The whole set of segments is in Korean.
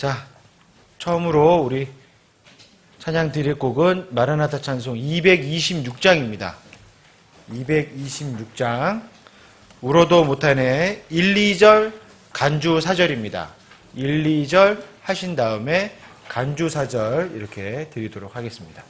자, 처음으로 우리 찬양 드릴 곡은 마라나타 찬송 226장입니다. 226장 울어도 못하네 1, 2절 간주 4절입니다. 1, 2절 하신 다음에 간주 4절 이렇게 드리도록 하겠습니다.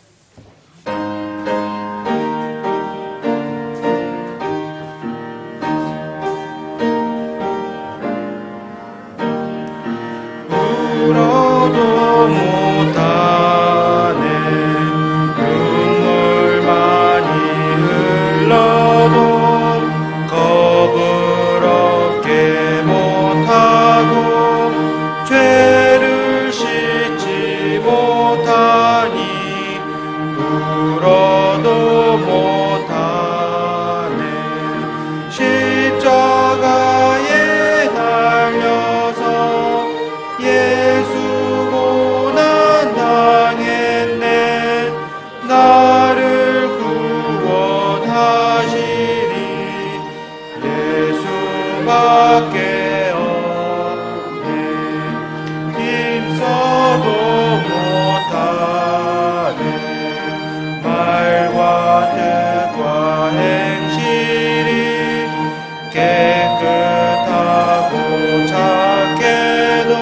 울어도 못하네 눈물 많이 흘러도 겁을 얻게 못하고 죄를 씻지 못하니 울어도 못하네 십자가에 달려서 예수 고난 당했네 나를 구원하시리 예수밖에 없네 힘써도 못하네 말과 뜻과 행실이 깨끗하고 착해도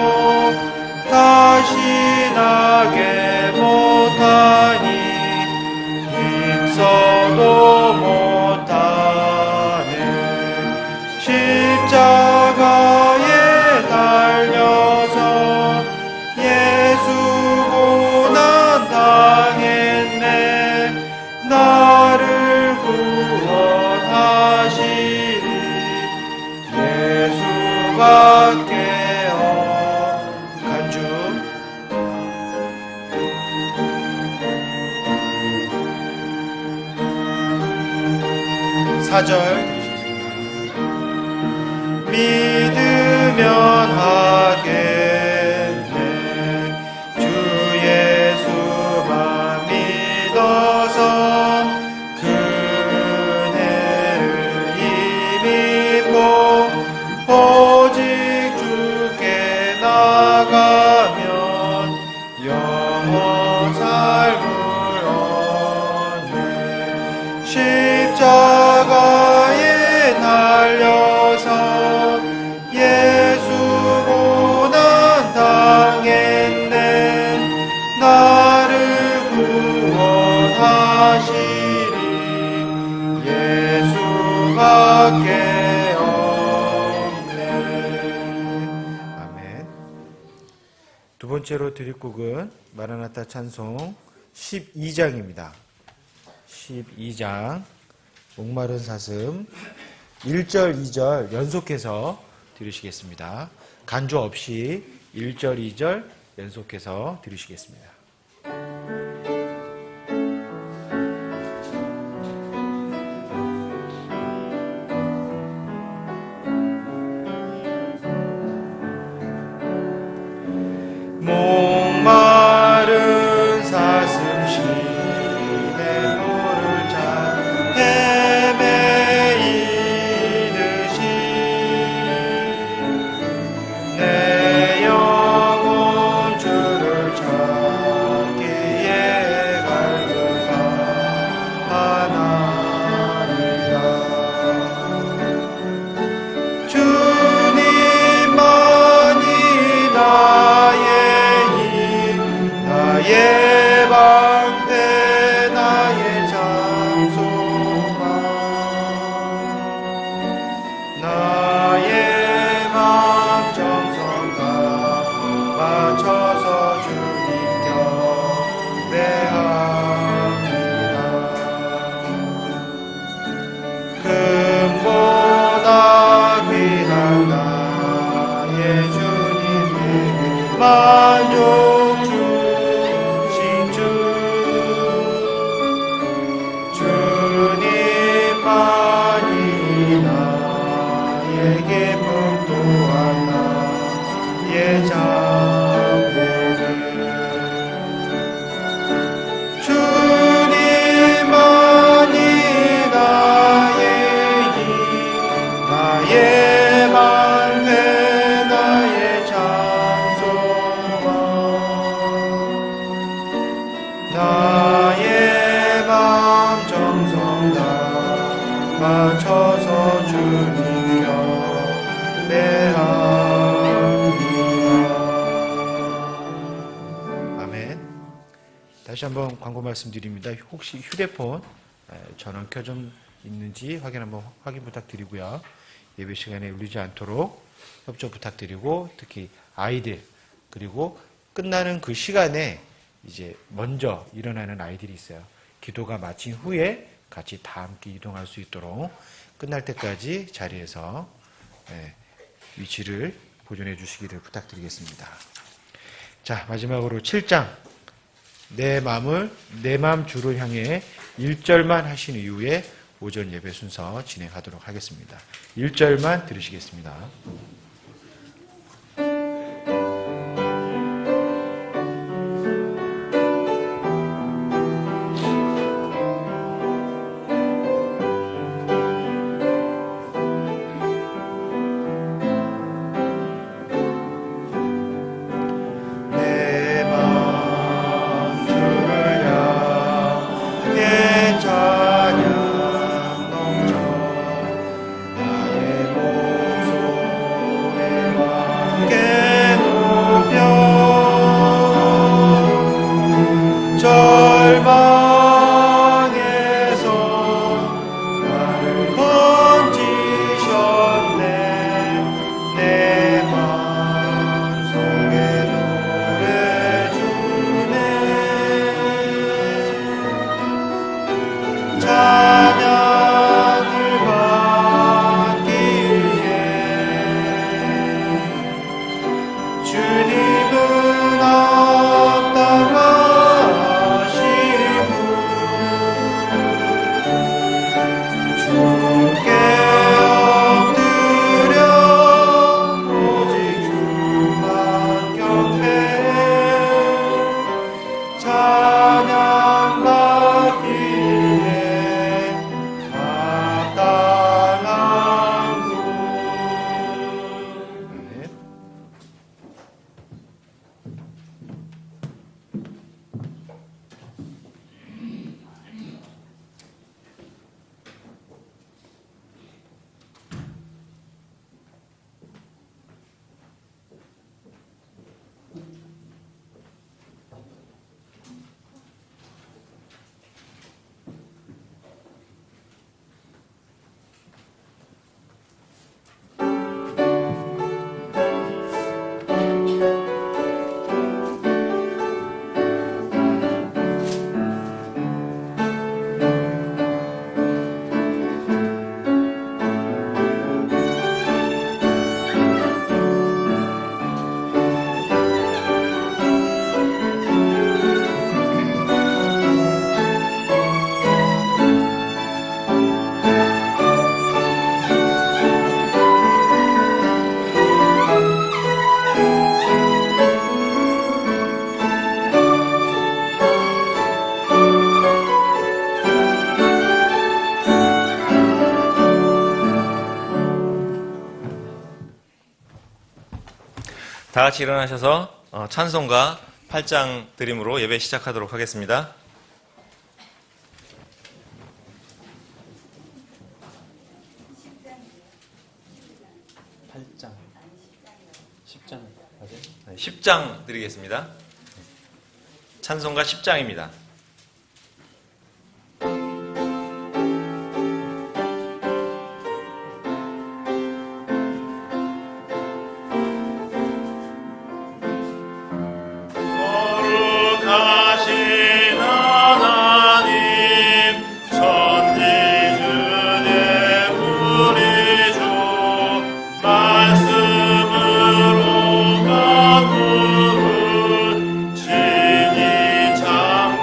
다시 나게 못하니 힘써도 못하네 십자가에 달려서 예수 고난 당했네 나를 구원하시리 예수밖에 간주 4절 믿으면 하겠네 주 예수만 믿어서 그 은혜를 힘입고 오직 주께 나가면 영원 삶을 얻네 십자가에 달려서 예수 고난 당했네 나를 구원하시리 예수밖에 없네. 아멘. 두 번째로 드릴 곡은 마라나타 찬송 12장입니다. 12장 목마른 사슴 1절, 2절 연속해서 들으시겠습니다. 간주 없이 1절, 2절 연속해서 들으시겠습니다. 목마른 사슴 시내 물을 자 헤매이듯이 내 영혼 주를 찾기에 갈급하나이다 주님만이 나의 나의 방패 나의 장소가 나의 맘 정성 다 맞춰서 주님 경배합니다 금보다 귀한 나의 주님에게 만족 주님만이 나의 기쁨 또한 나의 장복이 주님만이 나의 힘 나의 방패 나의 장소와 다시 한번 광고 말씀드립니다. 혹시 휴대폰 전원 켜져 있는지 확인 부탁드리고요. 예배 시간에 울리지 않도록 협조 부탁드리고, 특히 아이들, 그리고 끝나는 그 시간에 이제 먼저 일어나는 아이들이 있어요. 기도가 마친 후에 같이 다 함께 이동할 수 있도록 끝날 때까지 자리에서 위치를 보존해 주시기를 부탁드리겠습니다. 자, 마지막으로 7장 내 마음 주를 향해 1절만 하신 이후에 오전 예배 순서 진행하도록 하겠습니다. 1절만 들으시겠습니다. 다 같이 일어나셔서 찬송가 8장 드림으로 예배 시작하도록 하겠습니다. 장 10장 맞아요? 10장 드리겠습니다. 찬송가 10장입니다. 말씀으로 가꾸는 진이 참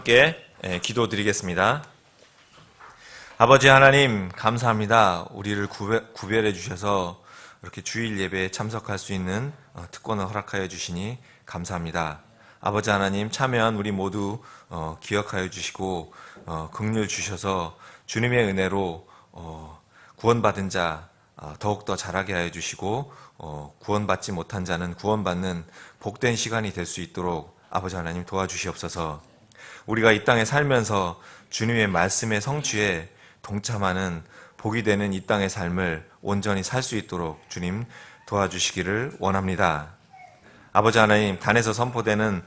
함께 기도드리겠습니다. 아버지 하나님, 감사합니다. 우리를 구별해 주셔서 이렇게 주일 예배에 참석할 수 있는 특권을 허락하여 주시니 감사합니다. 아버지 하나님, 참여한 우리 모두 기억하여 주시고 긍휼 주셔서 주님의 은혜로 구원받은 자 더욱더 자라게 하여 주시고 구원받지 못한 자는 구원받는 복된 시간이 될 수 있도록 아버지 하나님 도와주시옵소서. 우리가 이 땅에 살면서 주님의 말씀의 성취에 동참하는 복이 되는 이 땅의 삶을 온전히 살 수 있도록 주님 도와주시기를 원합니다. 아버지 하나님, 단에서 선포되는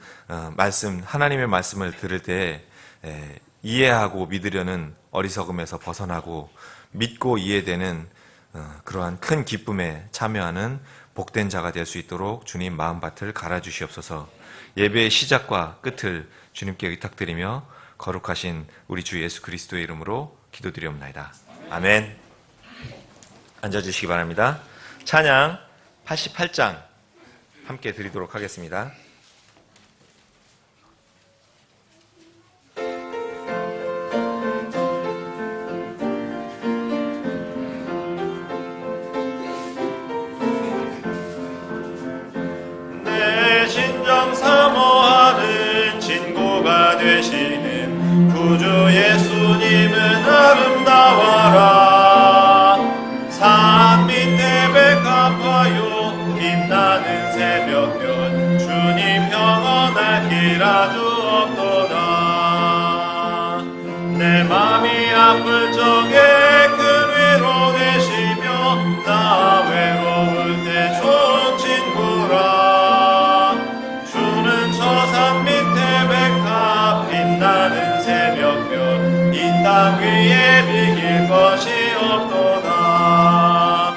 말씀, 하나님의 말씀을 들을 때 이해하고 믿으려는 어리석음에서 벗어나고 믿고 이해되는 그러한 큰 기쁨에 참여하는 복된 자가 될 수 있도록 주님 마음밭을 갈아주시옵소서. 예배의 시작과 끝을 주님께 의탁드리며 거룩하신 우리 주 예수 그리스도의 이름으로 기도드리옵나이다. 아멘. 앉아주시기 바랍니다. 찬양 88장 함께 드리도록 하겠습니다. 내 심정 사모하는 친구가 되시는 구주 예수님은 아름다워라. 산 밑에 백합화요 빛나는 새벽별 주님 평안할 길 아주 없도다. 내 맘이 아플 적에 큰 위로 되시며 나 외로울 때 좋은 친구라. 주는 저 산 밑에 백합 빛나는 새벽별 이 땅 위에 비길 것이 없도다.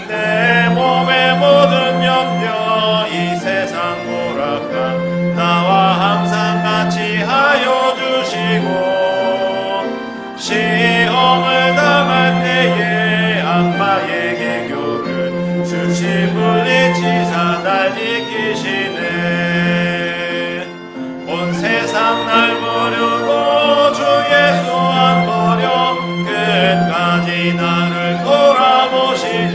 내 몸의 모든 염려 이 세상 고락한 나와 항상 같이 하여 주시고 시험을 당할 때에 악마에게 교를 수치 물리치사 날 지키시네. 온 세상 날 버려도 주 예수 안 버려 끝까지 나를 돌아보시니.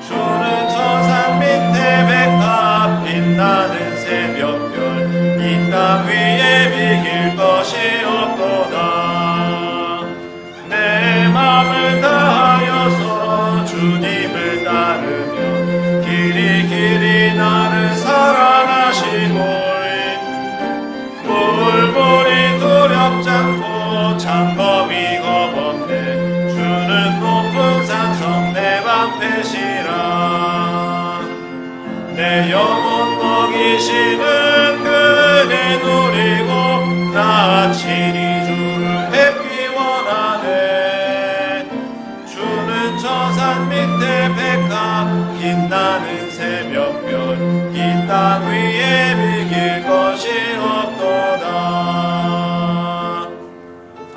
주는 저 산 밑에 백합 빛나는 새벽별 이 땅 위에 비길 것이 없도다. 내 맘을 다하여서 주님을 따르며 길이 길이 나를 사랑하시고 물물이 두렵지 않고 창검이 겁없네. 주는 높은 산성 내 방패시라. 내 영혼 먹이시는 그네 누리고 나 친히 주를 뵙기 원하네. 주는 저 산 밑에 백합 빛나는 새벽별 이 땅 위에 비길 것이 없도다.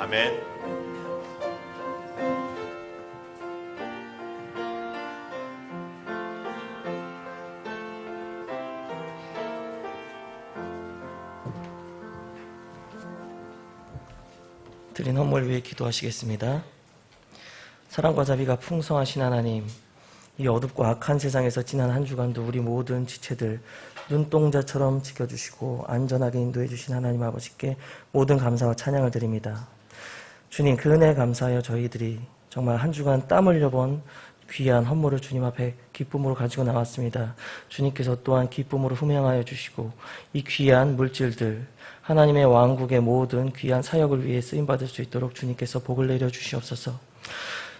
아멘. 드린 헌물 위해 기도하시겠습니다. 사랑과 자비가 풍성하신 하나님, 이 어둡고 악한 세상에서 지난 한 주간도 우리 모든 지체들 눈동자처럼 지켜주시고 안전하게 인도해 주신 하나님 아버지께 모든 감사와 찬양을 드립니다. 주님, 그 은혜에 감사하여 저희들이 정말 한 주간 땀 흘려본 귀한 헌물을 주님 앞에 기쁨으로 가지고 나왔습니다. 주님께서 또한 기쁨으로 흠양하여 주시고 이 귀한 물질들 하나님의 왕국의 모든 귀한 사역을 위해 쓰임받을 수 있도록 주님께서 복을 내려 주시옵소서.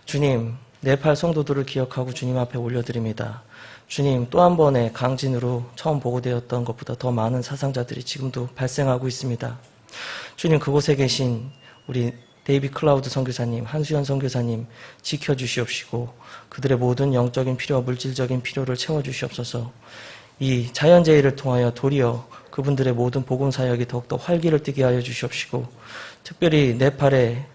주님, 네팔 성도들을 기억하고 주님 앞에 올려드립니다. 주님, 또 한 번의 강진으로 처음 보고되었던 것보다 더 많은 사상자들이 지금도 발생하고 있습니다. 주님, 그곳에 계신 우리 데이비 클라우드 선교사님, 한수연 선교사님 지켜주시옵시고 그들의 모든 영적인 필요와 물질적인 필요를 채워주시옵소서. 이 자연재해를 통하여 도리어 그분들의 모든 복음사역이 더욱더 활기를 띠게 하여 주시옵시고 특별히 네팔의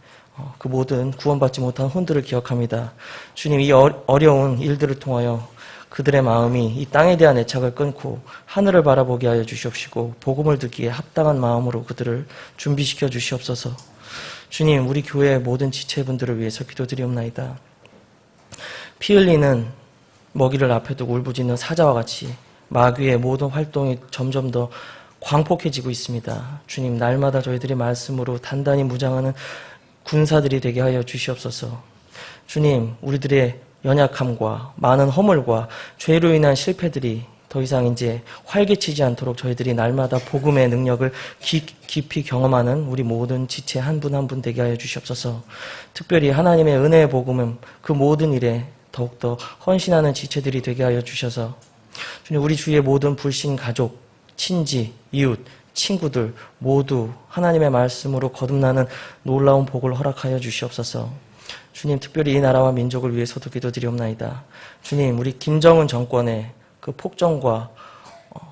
그 모든 구원받지 못한 혼들을 기억합니다. 주님, 이 어려운 일들을 통하여 그들의 마음이 이 땅에 대한 애착을 끊고 하늘을 바라보게 하여 주시옵시고 복음을 듣기에 합당한 마음으로 그들을 준비시켜 주시옵소서. 주님, 우리 교회의 모든 지체분들을 위해서 기도드리옵나이다. 피 흘리는 먹이를 앞에 두고 울부짖는 사자와 같이 마귀의 모든 활동이 점점 더 광폭해지고 있습니다. 주님, 날마다 저희들이 말씀으로 단단히 무장하는 군사들이 되게 하여 주시옵소서. 주님, 우리들의 연약함과 많은 허물과 죄로 인한 실패들이 더 이상 이제 활개치지 않도록 저희들이 날마다 복음의 능력을 깊이 경험하는 우리 모든 지체 한 분 한 분 되게 하여 주시옵소서. 특별히 하나님의 은혜의 복음은 그 모든 일에 더욱더 헌신하는 지체들이 되게 하여 주셔서 주님, 우리 주위의 모든 불신 가족, 친지, 이웃, 친구들 모두 하나님의 말씀으로 거듭나는 놀라운 복을 허락하여 주시옵소서. 주님, 특별히 이 나라와 민족을 위해서도 기도드리옵나이다. 주님, 우리 김정은 정권의 그 폭정과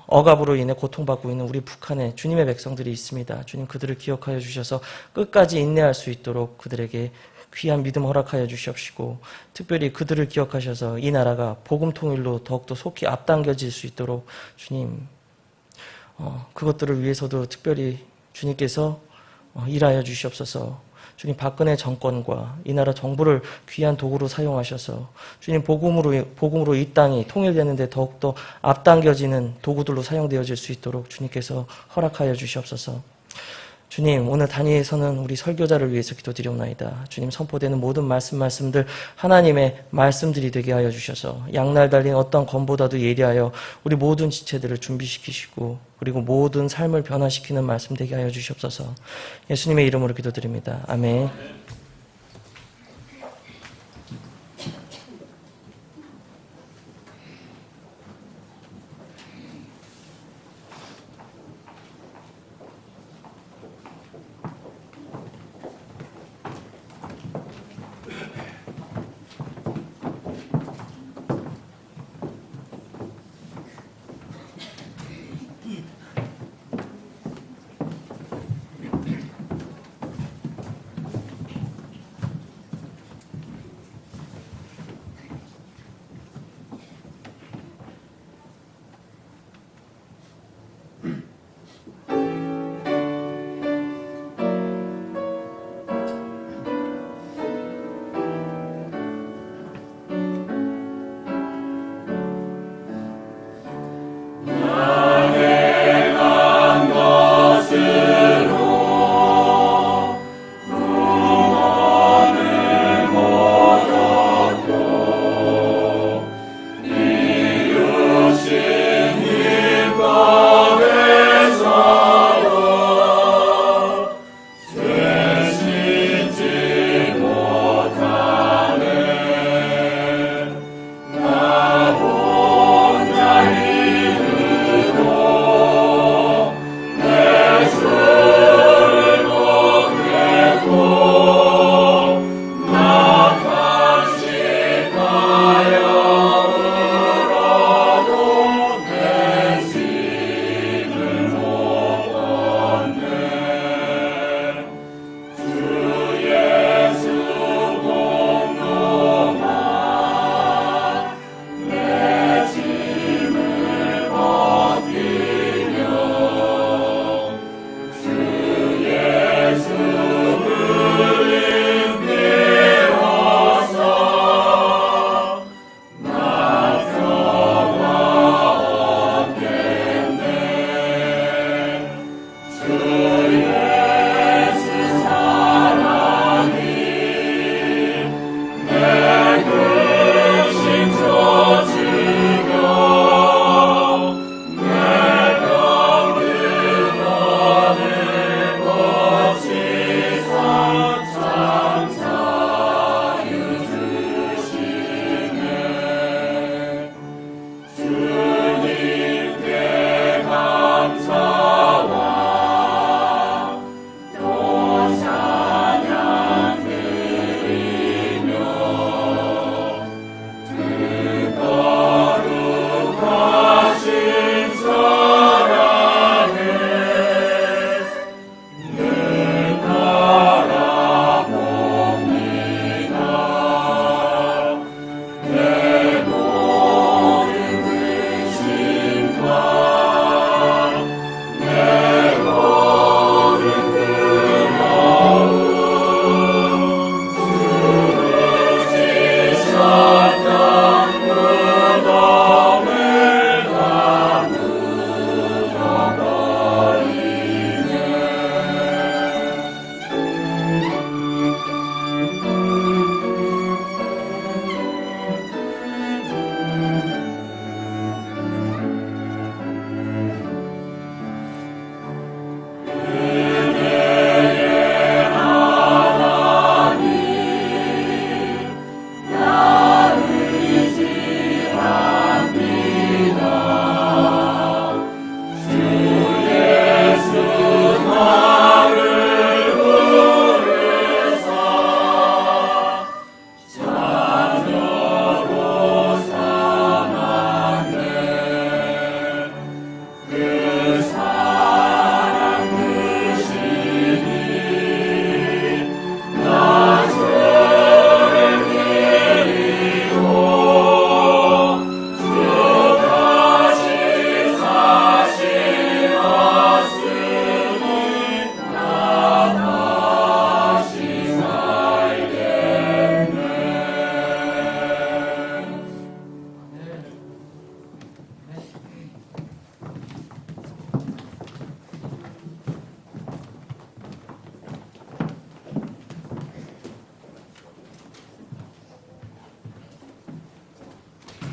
억압으로 인해 고통받고 있는 우리 북한에 주님의 백성들이 있습니다. 주님, 그들을 기억하여 주셔서 끝까지 인내할 수 있도록 그들에게 귀한 믿음 허락하여 주시옵시고 특별히 그들을 기억하셔서 이 나라가 복음 통일로 더욱더 속히 앞당겨질 수 있도록 주님, 그것들을 위해서도 특별히 주님께서 일하여 주시옵소서. 주님, 박근혜 정권과 이 나라 정부를 귀한 도구로 사용하셔서 주님, 복음으로 이 땅이 통일되는데 더욱더 앞당겨지는 도구들로 사용되어질 수 있도록 주님께서 허락하여 주시옵소서. 주님, 오늘 단위에서는 우리 설교자를 위해서 기도드리옵나이다. 주님, 선포되는 모든 말씀들 하나님의 말씀들이 되게 하여 주셔서 양날 달린 어떤 검보다도 예리하여 우리 모든 지체들을 준비시키시고 그리고 모든 삶을 변화시키는 말씀 되게 하여 주시옵소서. 예수님의 이름으로 기도드립니다. 아멘.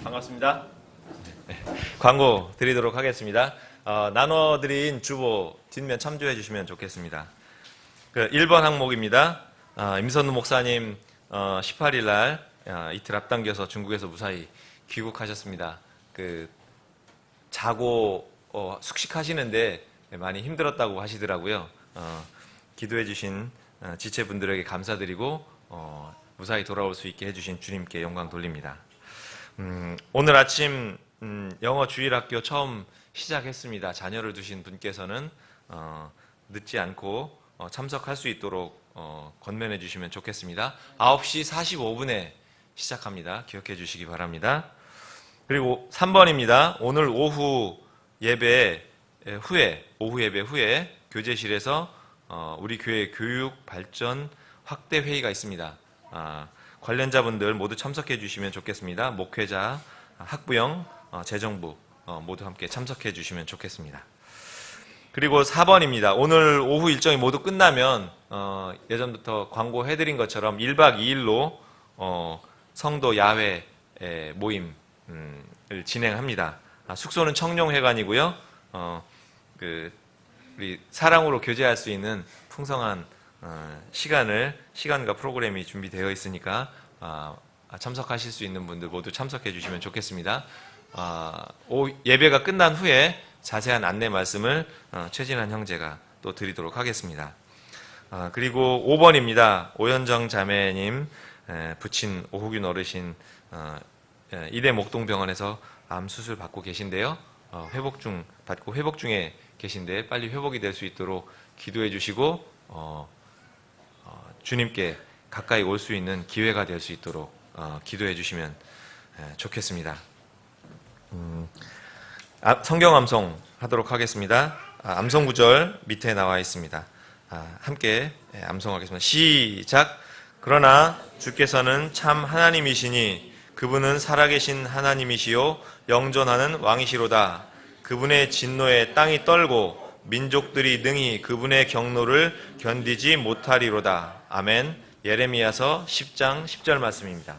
반갑습니다. 광고 드리도록 하겠습니다. 나눠드린 주보 뒷면 참조해 주시면 좋겠습니다. 1번 항목입니다. 임선우 목사님 18일 날 이틀 앞당겨서 중국에서 무사히 귀국하셨습니다. 자고 숙식하시는데 많이 힘들었다고 하시더라고요. 기도해 주신 지체분들에게 감사드리고 무사히 돌아올 수 있게 해주신 주님께 영광 돌립니다. 오늘 아침 영어 주일학교 처음 시작했습니다. 자녀를 두신 분께서는 늦지 않고 참석할 수 있도록 권면해 주시면 좋겠습니다. 9시 45분에 시작합니다. 기억해 주시기 바랍니다. 그리고 3번입니다. 오늘 오후 예배 후에 교제실에서 우리 교회 교육 발전 확대 회의가 있습니다. 관련자분들 모두 참석해 주시면 좋겠습니다. 목회자, 학부형, 재정부 모두 함께 참석해 주시면 좋겠습니다. 그리고 4번입니다. 오늘 오후 일정이 모두 끝나면 예전부터 광고해드린 것처럼 1박 2일로 성도 야외 모임을 진행합니다. 숙소는 청룡회관이고요. 우리 사랑으로 교제할 수 있는 풍성한 시간과 프로그램이 준비되어 있으니까 참석하실 수 있는 분들 모두 참석해 주시면 좋겠습니다. 예배가 끝난 후에 자세한 안내 말씀을 최진환 형제가 또 드리도록 하겠습니다. 그리고 5번입니다. 오현정 자매님 부친 오후균 어르신 이대 목동병원에서 암 수술 받고 계신데요. 회복 중에 계신데 빨리 회복이 될 수 있도록 기도해 주시고 주님께 가까이 올 수 있는 기회가 될 수 있도록 기도해 주시면 좋겠습니다. 성경 암송 하도록 하겠습니다. 암송 구절 밑에 나와 있습니다. 함께 암송하겠습니다. 시작. 그러나 주께서는 참 하나님이시니 그분은 살아계신 하나님이시요 영존하는 왕이시로다. 그분의 진노에 땅이 떨고 민족들이 능히 그분의 경노를 견디지 못하리로다. 아멘. 예레미야서 10장 10절 말씀입니다.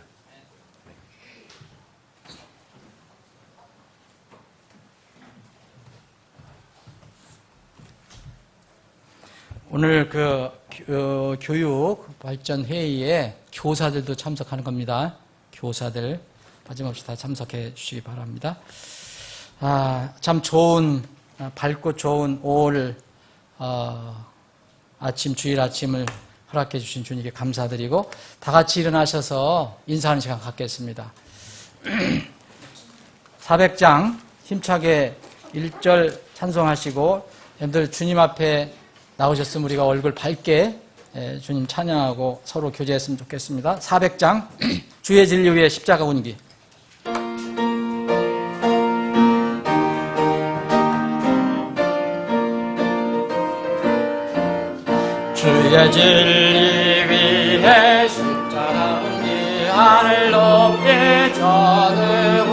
오늘 교육 발전 회의에 교사들도 참석하는 겁니다. 교사들 빠짐없이 다 참석해 주시기 바랍니다. 참 좋은 밝고 좋은 5월 주일 아침을 허락해 주신 주님께 감사드리고 다 같이 일어나셔서 인사하는 시간 갖겠습니다. 400장 힘차게 1절 찬송하시고 여러분들 주님 앞에 나오셨으면 우리가 얼굴 밝게 주님 찬양하고 서로 교제했으면 좋겠습니다. 400장 주의 진리 위에 십자가 운기. 주의 진리 위에 십자가 운기 하늘 높이 쳐들고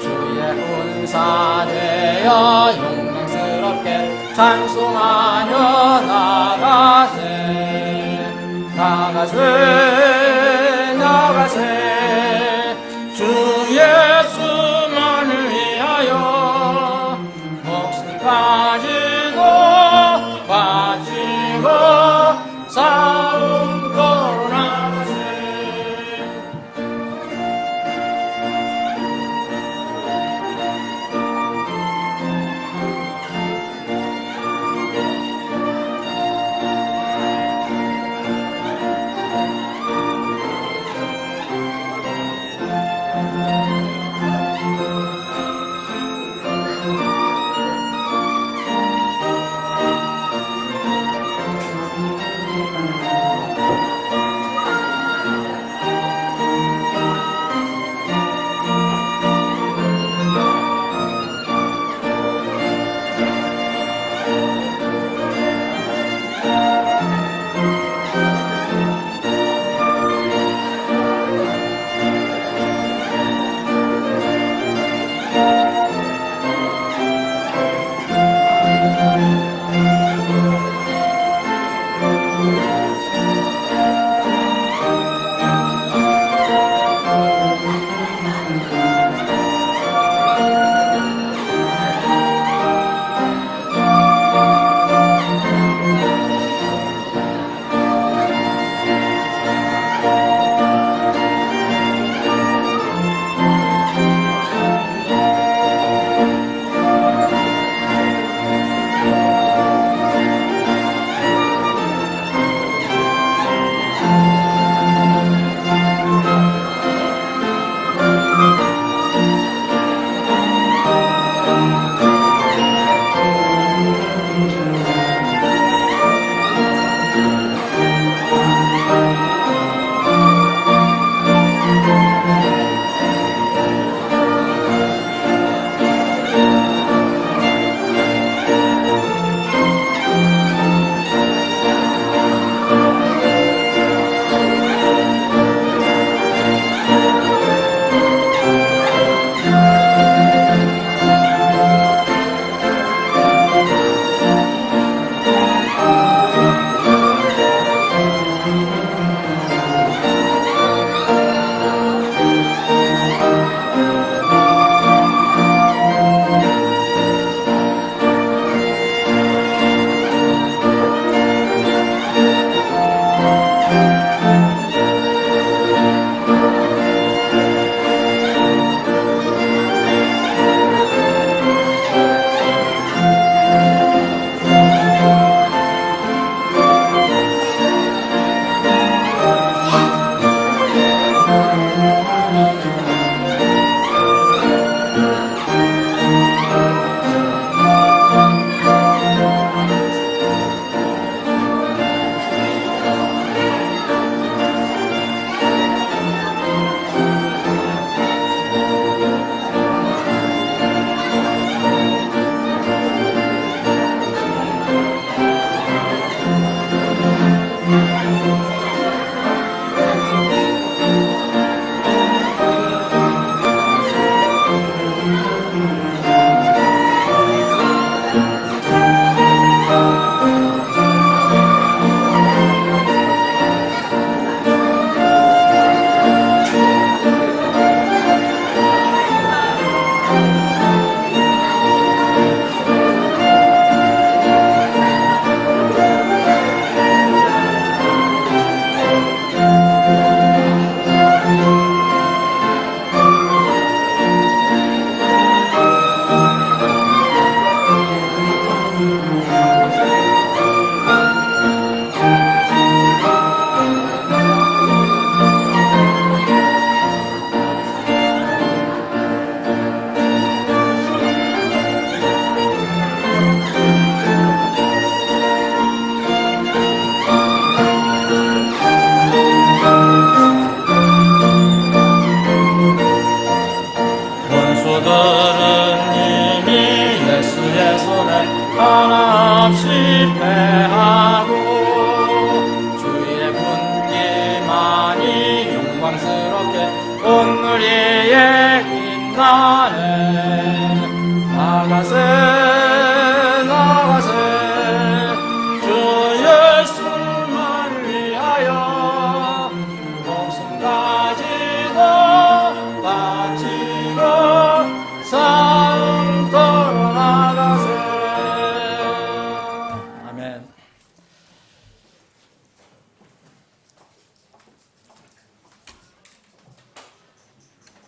주의 군사 되어 영광스럽게 찬송하며 나가세 주 예수만을 위하여 목숨 빠지고 싸움 걸어나가세.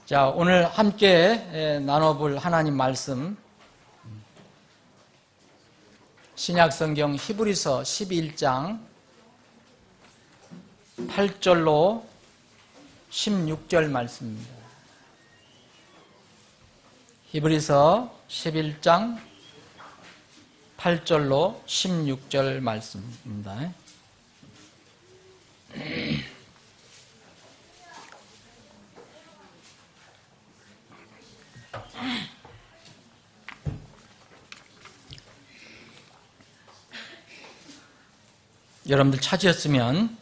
자, 오늘 함께 나눠볼 하나님 말씀, 신약성경 히브리서 11장 8절로 16절 말씀입니다. 히브리서 11장 8절로 16절 말씀입니다. 여러분들 찾으셨으면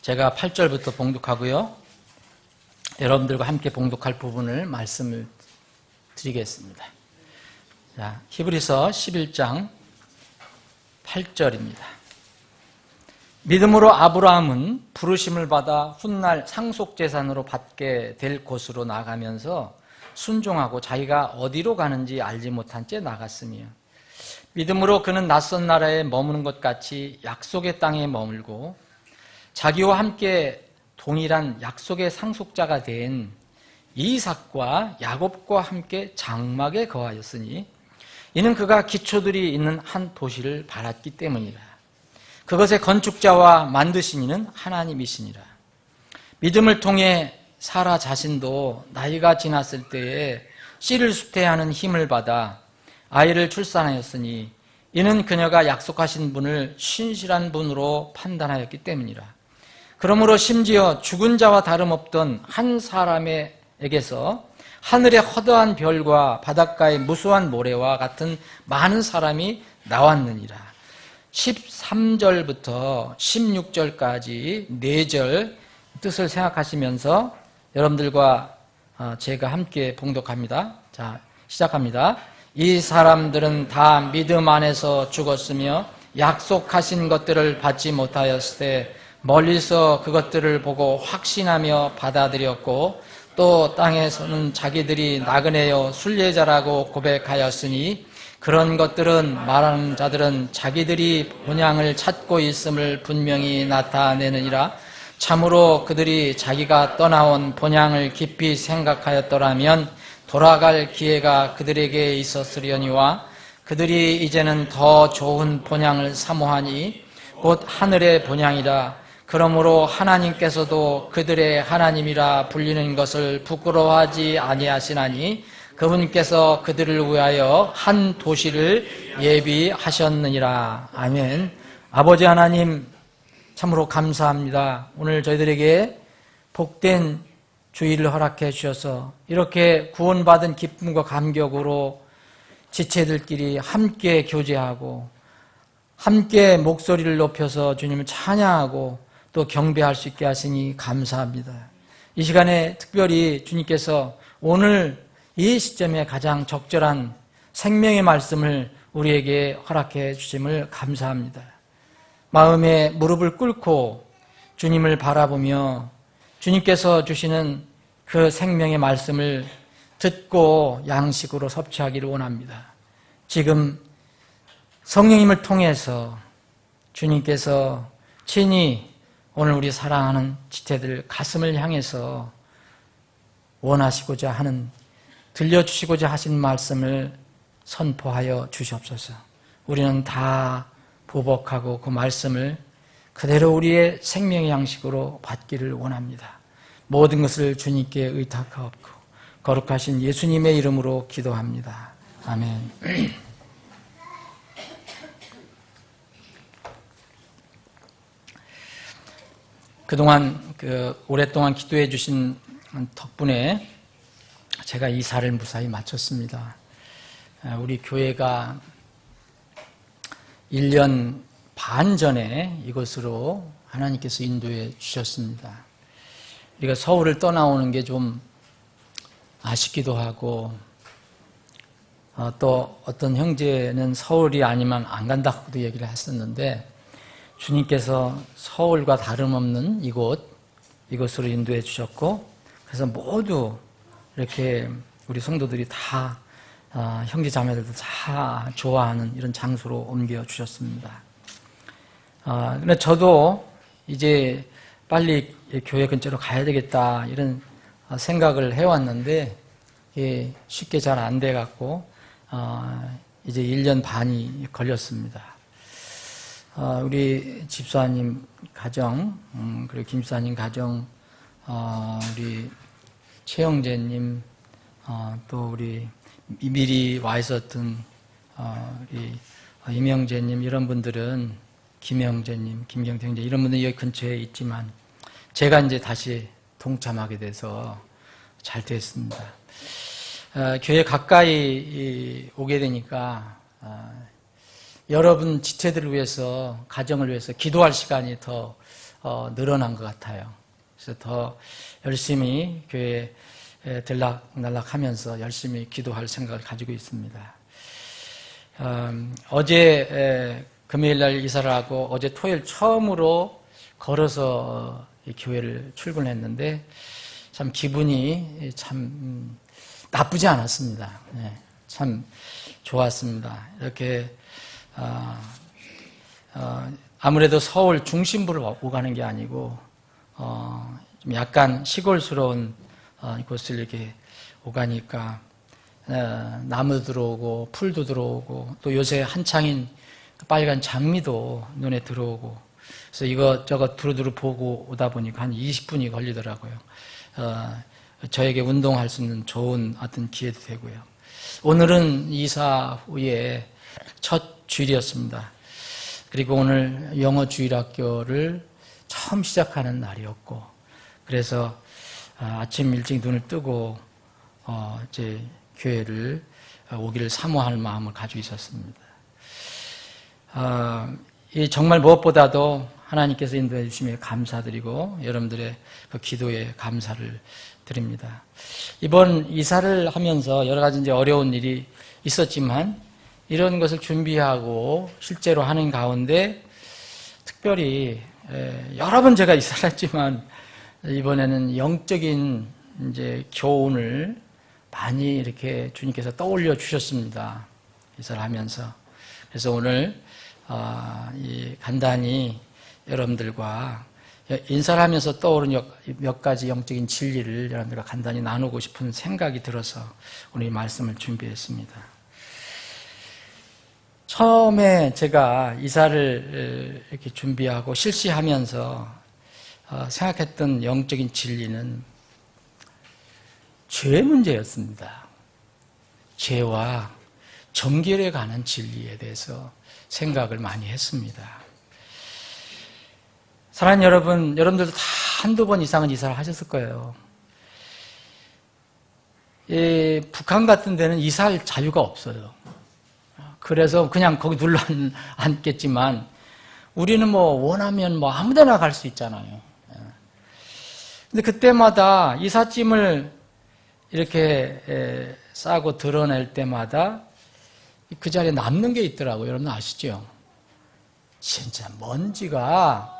제가 8절부터 봉독하고요. 여러분들과 함께 봉독할 부분을 말씀을 드리겠습니다. 자, 히브리서 11장 8절입니다. 믿음으로 아브라함은 부르심을 받아 훗날 상속재산으로 받게 될 곳으로 나가면서 순종하고 자기가 어디로 가는지 알지 못한 채 나갔으며 믿음으로 그는 낯선 나라에 머무는 것 같이 약속의 땅에 머물고 자기와 함께 동일한 약속의 상속자가 된 이삭과 야곱과 함께 장막에 거하였으니 이는 그가 기초들이 있는 한 도시를 바랐기 때문이라. 그것의 건축자와 만드신 이는 하나님이시니라. 믿음을 통해 사라 자신도 나이가 지났을 때에 씨를 수태하는 힘을 받아 아이를 출산하였으니 이는 그녀가 약속하신 분을 신실한 분으로 판단하였기 때문이라. 그러므로 심지어 죽은 자와 다름없던 한 사람에게서 하늘의 허다한 별과 바닷가의 무수한 모래와 같은 많은 사람이 나왔느니라. 13절부터 16절까지 4절 뜻을 생각하시면서 여러분들과 제가 함께 봉독합니다. 자, 시작합니다. 이 사람들은 다 믿음 안에서 죽었으며 약속하신 것들을 받지 못하였을 때 멀리서 그것들을 보고 확신하며 받아들였고 또 땅에서는 자기들이 나그네여 순례자라고 고백하였으니 그런 것들은 말하는 자들은 자기들이 본향을 찾고 있음을 분명히 나타내느니라. 참으로 그들이 자기가 떠나온 본향을 깊이 생각하였더라면 돌아갈 기회가 그들에게 있었으려니와 그들이 이제는 더 좋은 본향을 사모하니 곧 하늘의 본향이라. 그러므로 하나님께서도 그들의 하나님이라 불리는 것을 부끄러워하지 아니하시나니 그분께서 그들을 위하여 한 도시를 예비하셨느니라. 아멘. 아버지 하나님 참으로 감사합니다. 오늘 저희들에게 복된 주일을 허락해 주셔서 이렇게 구원받은 기쁨과 감격으로 지체들끼리 함께 교제하고 함께 목소리를 높여서 주님을 찬양하고 또 경배할 수 있게 하시니 감사합니다. 이 시간에 특별히 주님께서 오늘 이 시점에 가장 적절한 생명의 말씀을 우리에게 허락해 주심을 감사합니다. 마음에 무릎을 꿇고 주님을 바라보며 주님께서 주시는 그 생명의 말씀을 듣고 양식으로 섭취하기를 원합니다. 지금 성령님을 통해서 주님께서 친히 오늘 우리 사랑하는 지체들 가슴을 향해서 원하시고자 하는 들려주시고자 하신 말씀을 선포하여 주시옵소서. 우리는 다 보복하고 그 말씀을 그대로 우리의 생명의 양식으로 받기를 원합니다. 모든 것을 주님께 의탁하옵고 거룩하신 예수님의 이름으로 기도합니다. 아멘. 그동안 오랫동안 기도해 주신 덕분에 제가 이사를 무사히 마쳤습니다. 우리 교회가 1년 반 전에 이곳으로 하나님께서 인도해 주셨습니다. 우리가 서울을 떠나오는 게 좀 아쉽기도 하고 또 어떤 형제는 서울이 아니면 안 간다고도 얘기를 했었는데 주님께서 서울과 다름없는 이곳으로 인도해 주셨고 그래서 모두 이렇게 우리 성도들이 다 형제 자매들도 다 좋아하는 이런 장소로 옮겨 주셨습니다. 근데 저도 이제 빨리 교회 근처로 가야 되겠다 이런 생각을 해왔는데 이게 쉽게 잘 안 돼갖고 이제 1년 반이 걸렸습니다. 우리 집사님 가정, 그리고 김 집사님 가정, 우리 최영재님, 또 우리 미리 와 있었던 우리 임영재님 이런 분들은 김영재님, 김경태 형제 이런 분들이 여기 근처에 있지만 제가 이제 다시 동참하게 돼서 잘 됐습니다. 교회 가까이 오게 되니까 여러분 지체들을 위해서 가정을 위해서 기도할 시간이 더 늘어난 것 같아요. 그래서 더 열심히 교회에 들락날락하면서 열심히 기도할 생각을 가지고 있습니다. 어제 금요일 날 이사를 하고 어제 토요일 처음으로 걸어서 이 교회를 출근했는데 참 기분이 참 나쁘지 않았습니다. 네, 참 좋았습니다. 이렇게 아무래도 서울 중심부를 오가는 게 아니고 좀 약간 시골스러운 곳을 이렇게 오가니까 나무도 들어오고 풀도 들어오고 또 요새 한창인 빨간 장미도 눈에 들어오고 그래서 이것저것 두루두루 보고 오다 보니까 한 20분이 걸리더라고요. 저에게 운동할 수 있는 좋은 어떤 기회도 되고요. 오늘은 이사 후에 첫 주일이었습니다. 그리고 오늘 영어 주일학교를 처음 시작하는 날이었고 그래서 아침 일찍 눈을 뜨고 제 교회를 오기를 사모할 마음을 가지고 있었습니다. 정말 무엇보다도 하나님께서 인도해 주심에 감사드리고 여러분들의 그 기도에 감사를 드립니다. 이번 이사를 하면서 여러 가지 이제 어려운 일이 있었지만 이런 것을 준비하고 실제로 하는 가운데 특별히 여러 번 제가 이사를 했지만 이번에는 영적인 이제 교훈을 많이 이렇게 주님께서 떠올려 주셨습니다. 이사를 하면서. 그래서 오늘 간단히 여러분들과 인사를 하면서 떠오른 몇 가지 영적인 진리를 여러분들과 간단히 나누고 싶은 생각이 들어서 오늘 이 말씀을 준비했습니다. 처음에 제가 이사를 이렇게 준비하고 실시하면서 생각했던 영적인 진리는 죄 문제였습니다. 죄와 정결에 관한 진리에 대해서 생각을 많이 했습니다. 사랑하는 여러분, 여러분들도 다 한두 번 이상은 이사를 하셨을 거예요. 북한 같은 데는 이사할 자유가 없어요. 그래서 그냥 거기 눌러 앉겠지만 우리는 뭐 원하면 뭐 아무 데나 갈 수 있잖아요. 근데 그때마다 이삿짐을 이렇게 싸고 드러낼 때마다 그 자리에 남는 게 있더라고요. 여러분 아시죠? 진짜 먼지가,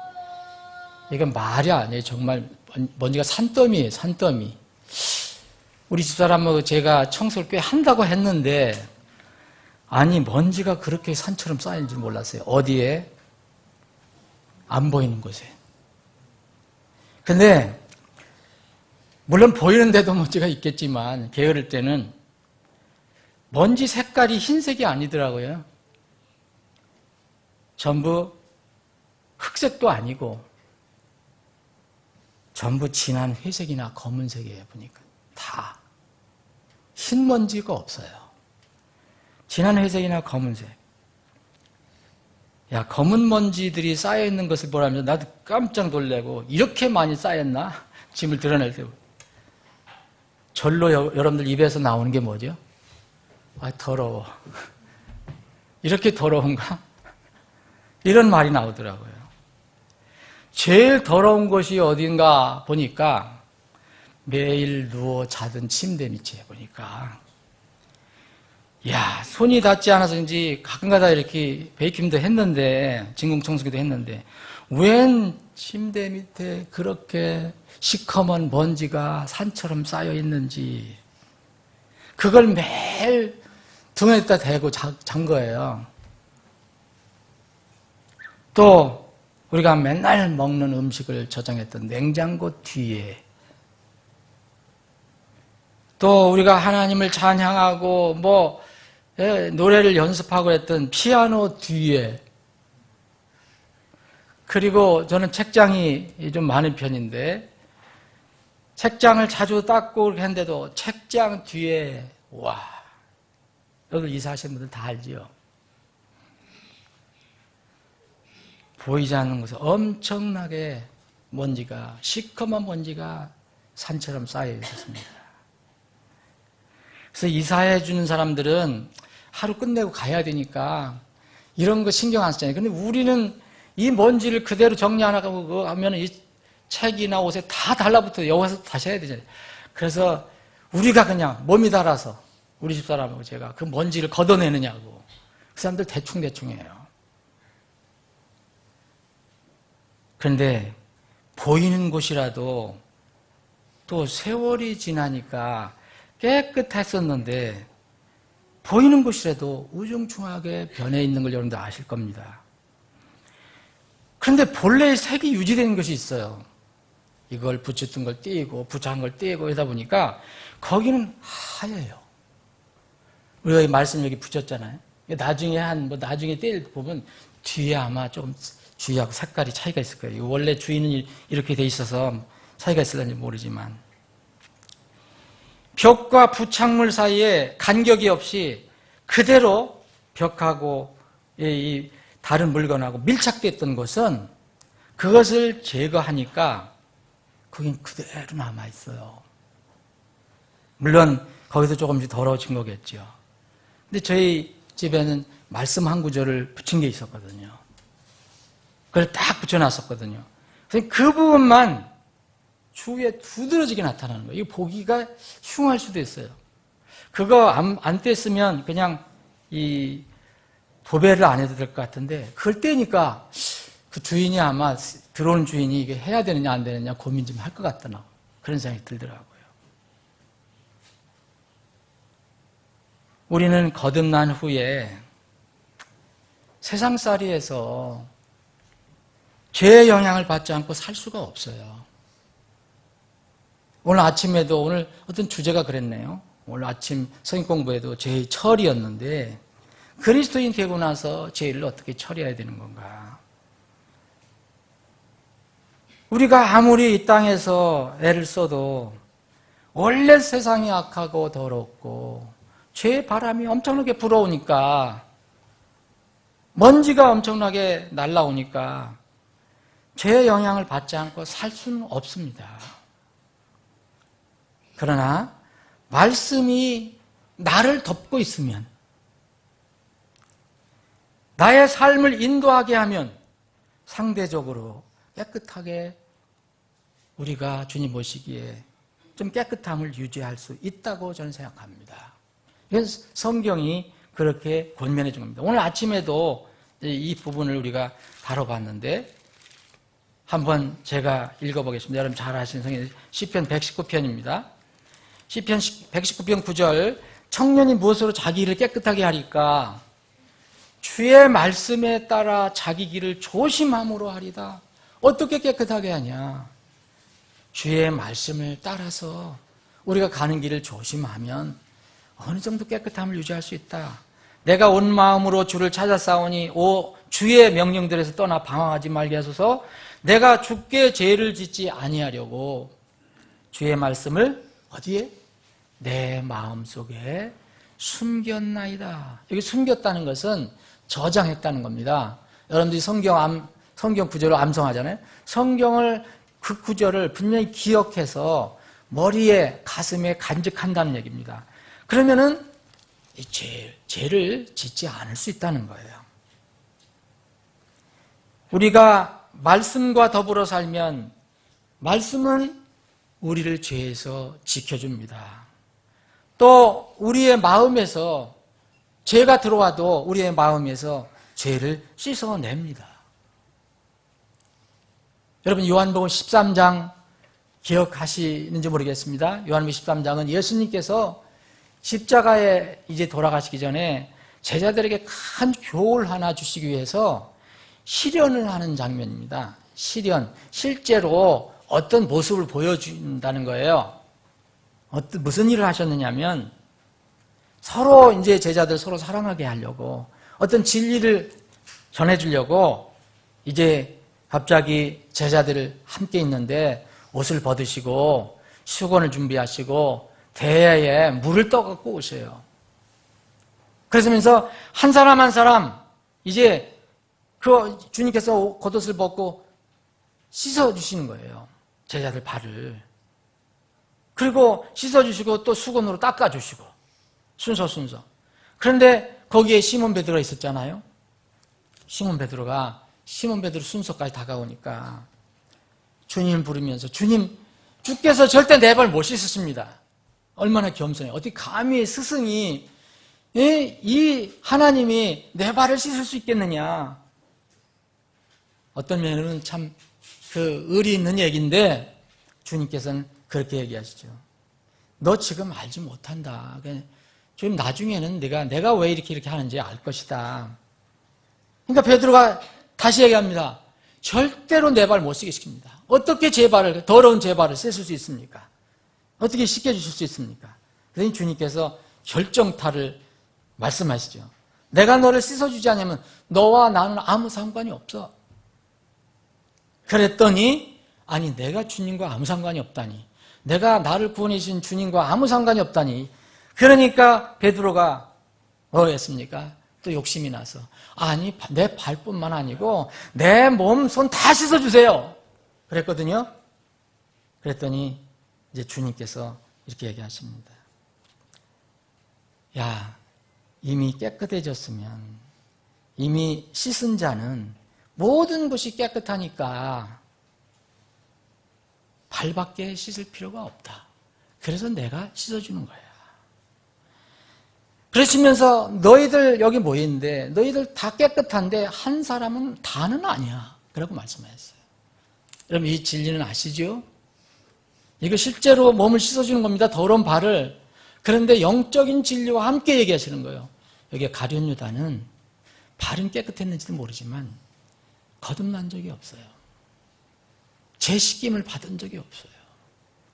이건 말이 아니에요. 정말 먼지가 산더미예요. 산더미. 우리 집사람하고 제가 청소를 꽤 한다고 했는데 아니 먼지가 그렇게 산처럼 쌓인 줄 몰랐어요. 어디에? 안 보이는 곳에. 근데 물론 보이는 데도 먼지가 있겠지만 게으를 때는 먼지 색깔이 흰색이 아니더라고요. 전부 흑색도 아니고 전부 진한 회색이나 검은색이에요. 보니까 다 흰 먼지가 없어요. 진한 회색이나 검은색. 야, 검은 먼지들이 쌓여있는 것을 보라면서 나도 깜짝 놀래고 이렇게 많이 쌓였나? 짐을 드러낼 때 절로 여러분들 입에서 나오는 게 뭐죠? 아, 더러워. 이렇게 더러운가? 이런 말이 나오더라고요. 제일 더러운 곳이 어딘가 보니까 매일 누워 자던 침대 밑에 보니까 야, 손이 닿지 않아서인지 가끔가다 이렇게 베이킹도 했는데 진공청소기도 했는데 웬 침대 밑에 그렇게 시커먼 먼지가 산처럼 쌓여 있는지 그걸 매일 등에다 대고 잔 거예요. 또 우리가 맨날 먹는 음식을 저장했던 냉장고 뒤에 또 우리가 하나님을 찬양하고 노래를 연습하고 했던 피아노 뒤에 그리고 저는 책장이 좀 많은 편인데 책장을 자주 닦고 그렇게 했는데도 책장 뒤에 와 여기 이사하시는 분들 다 알지요? 보이지 않는 곳에 엄청나게 먼지가 시커먼 먼지가 산처럼 쌓여 있었습니다. 그래서 이사해 주는 사람들은 하루 끝내고 가야 되니까 이런 거 신경 안 쓰잖아요. 근데 우리는 이 먼지를 그대로 정리 안 하고 하면 이 책이나 옷에 다 달라붙어 여기서 다시 해야 되잖아요. 그래서 우리가 그냥 몸이 달아서 우리 집사람하고 제가 그 먼지를 걷어내느냐고. 그 사람들 대충해요. 그런데 보이는 곳이라도 또 세월이 지나니까 깨끗했었는데 보이는 곳이라도 우중충하게 변해 있는 걸 여러분들 아실 겁니다. 그런데 본래의 색이 유지되는 것이 있어요. 이걸 붙였던 걸 띄고 부착한 걸 띄고 하다 보니까 거기는 하얘요. 우리가 이 말씀 여기 붙였잖아요. 나중에 나중에 떼일 보면 뒤에 아마 좀 주위하고 색깔이 차이가 있을 거예요. 원래 주위는 이렇게 돼 있어서 차이가 있을는지 모르지만 벽과 부착물 사이에 간격이 없이 그대로 벽하고 이 다른 물건하고 밀착됐던 것은 그것을 제거하니까 거긴 그대로 남아있어요. 물론 거기서 조금씩 더러워진 거겠죠. 근데 저희 집에는 말씀 한 구절을 붙인 게 있었거든요. 그걸 딱 붙여놨었거든요. 그래서 그 부분만 주위에 두드러지게 나타나는 거예요. 이거 보기가 흉할 수도 있어요. 그거 안 뗐으면 그냥 이 도배를 안 해도 될 것 같은데 그걸 떼니까 그 주인이 아마 들어오는 주인이 이게 해야 되느냐 안 되느냐 고민 좀 할 것 같더라고요. 그런 생각이 들더라고요. 우리는 거듭난 후에 세상살이에서 죄의 영향을 받지 않고 살 수가 없어요. 오늘 아침에도 오늘 어떤 주제가 그랬네요. 오늘 아침 성경 공부에도 죄의 처리였는데 그리스도인 되고 나서 죄를 어떻게 처리해야 되는 건가. 우리가 아무리 이 땅에서 애를 써도 원래 세상이 악하고 더럽고 죄의 바람이 엄청나게 불어오니까, 먼지가 엄청나게 날라오니까 죄의 영향을 받지 않고 살 수는 없습니다. 그러나 말씀이 나를 덮고 있으면, 나의 삶을 인도하게 하면 상대적으로 깨끗하게 우리가 주님 보시기에 좀 깨끗함을 유지할 수 있다고 저는 생각합니다. 이건 성경이 그렇게 권면해 준 겁니다. 오늘 아침에도 이 부분을 우리가 다뤄봤는데, 한번 제가 읽어보겠습니다. 여러분 잘 아시는 성경 시편 119편입니다. 시편 119편 9절, 청년이 무엇으로 자기 일을 깨끗하게 하리까? 주의 말씀에 따라 자기 길을 조심함으로 하리다. 어떻게 깨끗하게 하냐? 주의 말씀을 따라서 우리가 가는 길을 조심하면 어느 정도 깨끗함을 유지할 수 있다. 내가 온 마음으로 주를 찾아싸우니 오 주의 명령들에서 떠나 방황하지 말게 하소서. 내가 주께 죄를 짓지 아니하려고 주의 말씀을 어디에? 내 마음속에 숨겼나이다. 여기 숨겼다는 것은 저장했다는 겁니다. 여러분들이 성경 구절을 암송하잖아요. 성경을, 그 구절을 분명히 기억해서 머리에, 가슴에 간직한다는 얘기입니다. 그러면은 이 죄를 짓지 않을 수 있다는 거예요. 우리가 말씀과 더불어 살면 말씀은 우리를 죄에서 지켜줍니다. 또 우리의 마음에서 죄가 들어와도 우리의 마음에서 죄를 씻어냅니다. 여러분 요한복음 13장 기억하시는지 모르겠습니다. 요한복음 13장은 예수님께서 십자가에 이제 돌아가시기 전에 제자들에게 큰 교훈을 하나 주시기 위해서 시련을 하는 장면입니다. 시련, 실제로 어떤 모습을 보여준다는 거예요. 무슨 일을 하셨느냐면 서로 이제 제자들 서로 사랑하게 하려고 어떤 진리를 전해주려고 이제 갑자기 제자들을 함께 있는데 옷을 벗으시고 수건을 준비하시고 대야에 물을 떠갖고 오세요. 그러면서 한 사람 한 사람 이제 그 주님께서 겉옷을 벗고 씻어주시는 거예요. 제자들 발을. 그리고 씻어주시고 또 수건으로 닦아주시고 순서. 그런데 거기에 시몬 베드로가 있었잖아요. 시몬 베드로 순서까지 다가오니까 주님을 부르면서 주께서 절대 내 발 못 씻으십니다. 얼마나 겸손해요. 어떻게 감히 스승이 이 하나님이 내 발을 씻을 수 있겠느냐. 어떤 면에는 참 그 의리 있는 얘기인데 주님께서는 그렇게 얘기하시죠. 너 지금 알지 못한다. 지금 나중에는 내가 왜 이렇게 하는지 알 것이다. 그러니까 베드로가 다시 얘기합니다. 절대로 내 발 못 씻게 시킵니다. 어떻게 더러운 제 발을 씻을 수 있습니까? 어떻게 씻겨주실 수 있습니까? 그러니 주님께서 결정타를 말씀하시죠. 내가 너를 씻어주지 않으면 너와 나는 아무 상관이 없어. 그랬더니 아니 내가 주님과 아무 상관이 없다니, 내가 나를 구원해 주신 주님과 아무 상관이 없다니. 그러니까 베드로가 뭐였습니까? 또 욕심이 나서 아니 내 발뿐만 아니고 내 몸, 손 다 씻어주세요 그랬거든요. 그랬더니 이제 주님께서 이렇게 얘기하십니다. 야, 이미 깨끗해졌으면, 이미 씻은 자는 모든 것이 깨끗하니까 발밖에 씻을 필요가 없다. 그래서 내가 씻어주는 거야. 그러시면서 너희들 여기 모여있는데 너희들 다 깨끗한데 한 사람은 다는 아니야. 그라고 말씀하셨어요. 여러분 이 진리는 아시죠? 이거 실제로 몸을 씻어주는 겁니다. 더러운 발을. 그런데 영적인 진리와 함께 얘기하시는 거예요. 여기 가룟 유다는 발은 깨끗했는지도 모르지만 거듭난 적이 없어요. 재씻김을 받은 적이 없어요.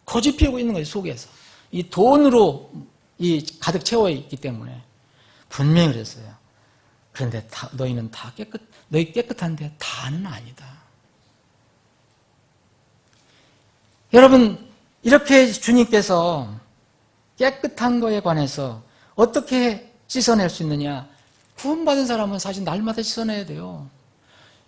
고집 피우고 있는 거예요, 속에서. 이 돈으로 가득 채워 있기 때문에. 분명히 그랬어요. 그런데 너희 깨끗한데 다는 아니다. 여러분, 이렇게 주님께서 깨끗한 거에 관해서 어떻게 씻어낼 수 있느냐? 구원받은 사람은 사실 날마다 씻어내야 돼요.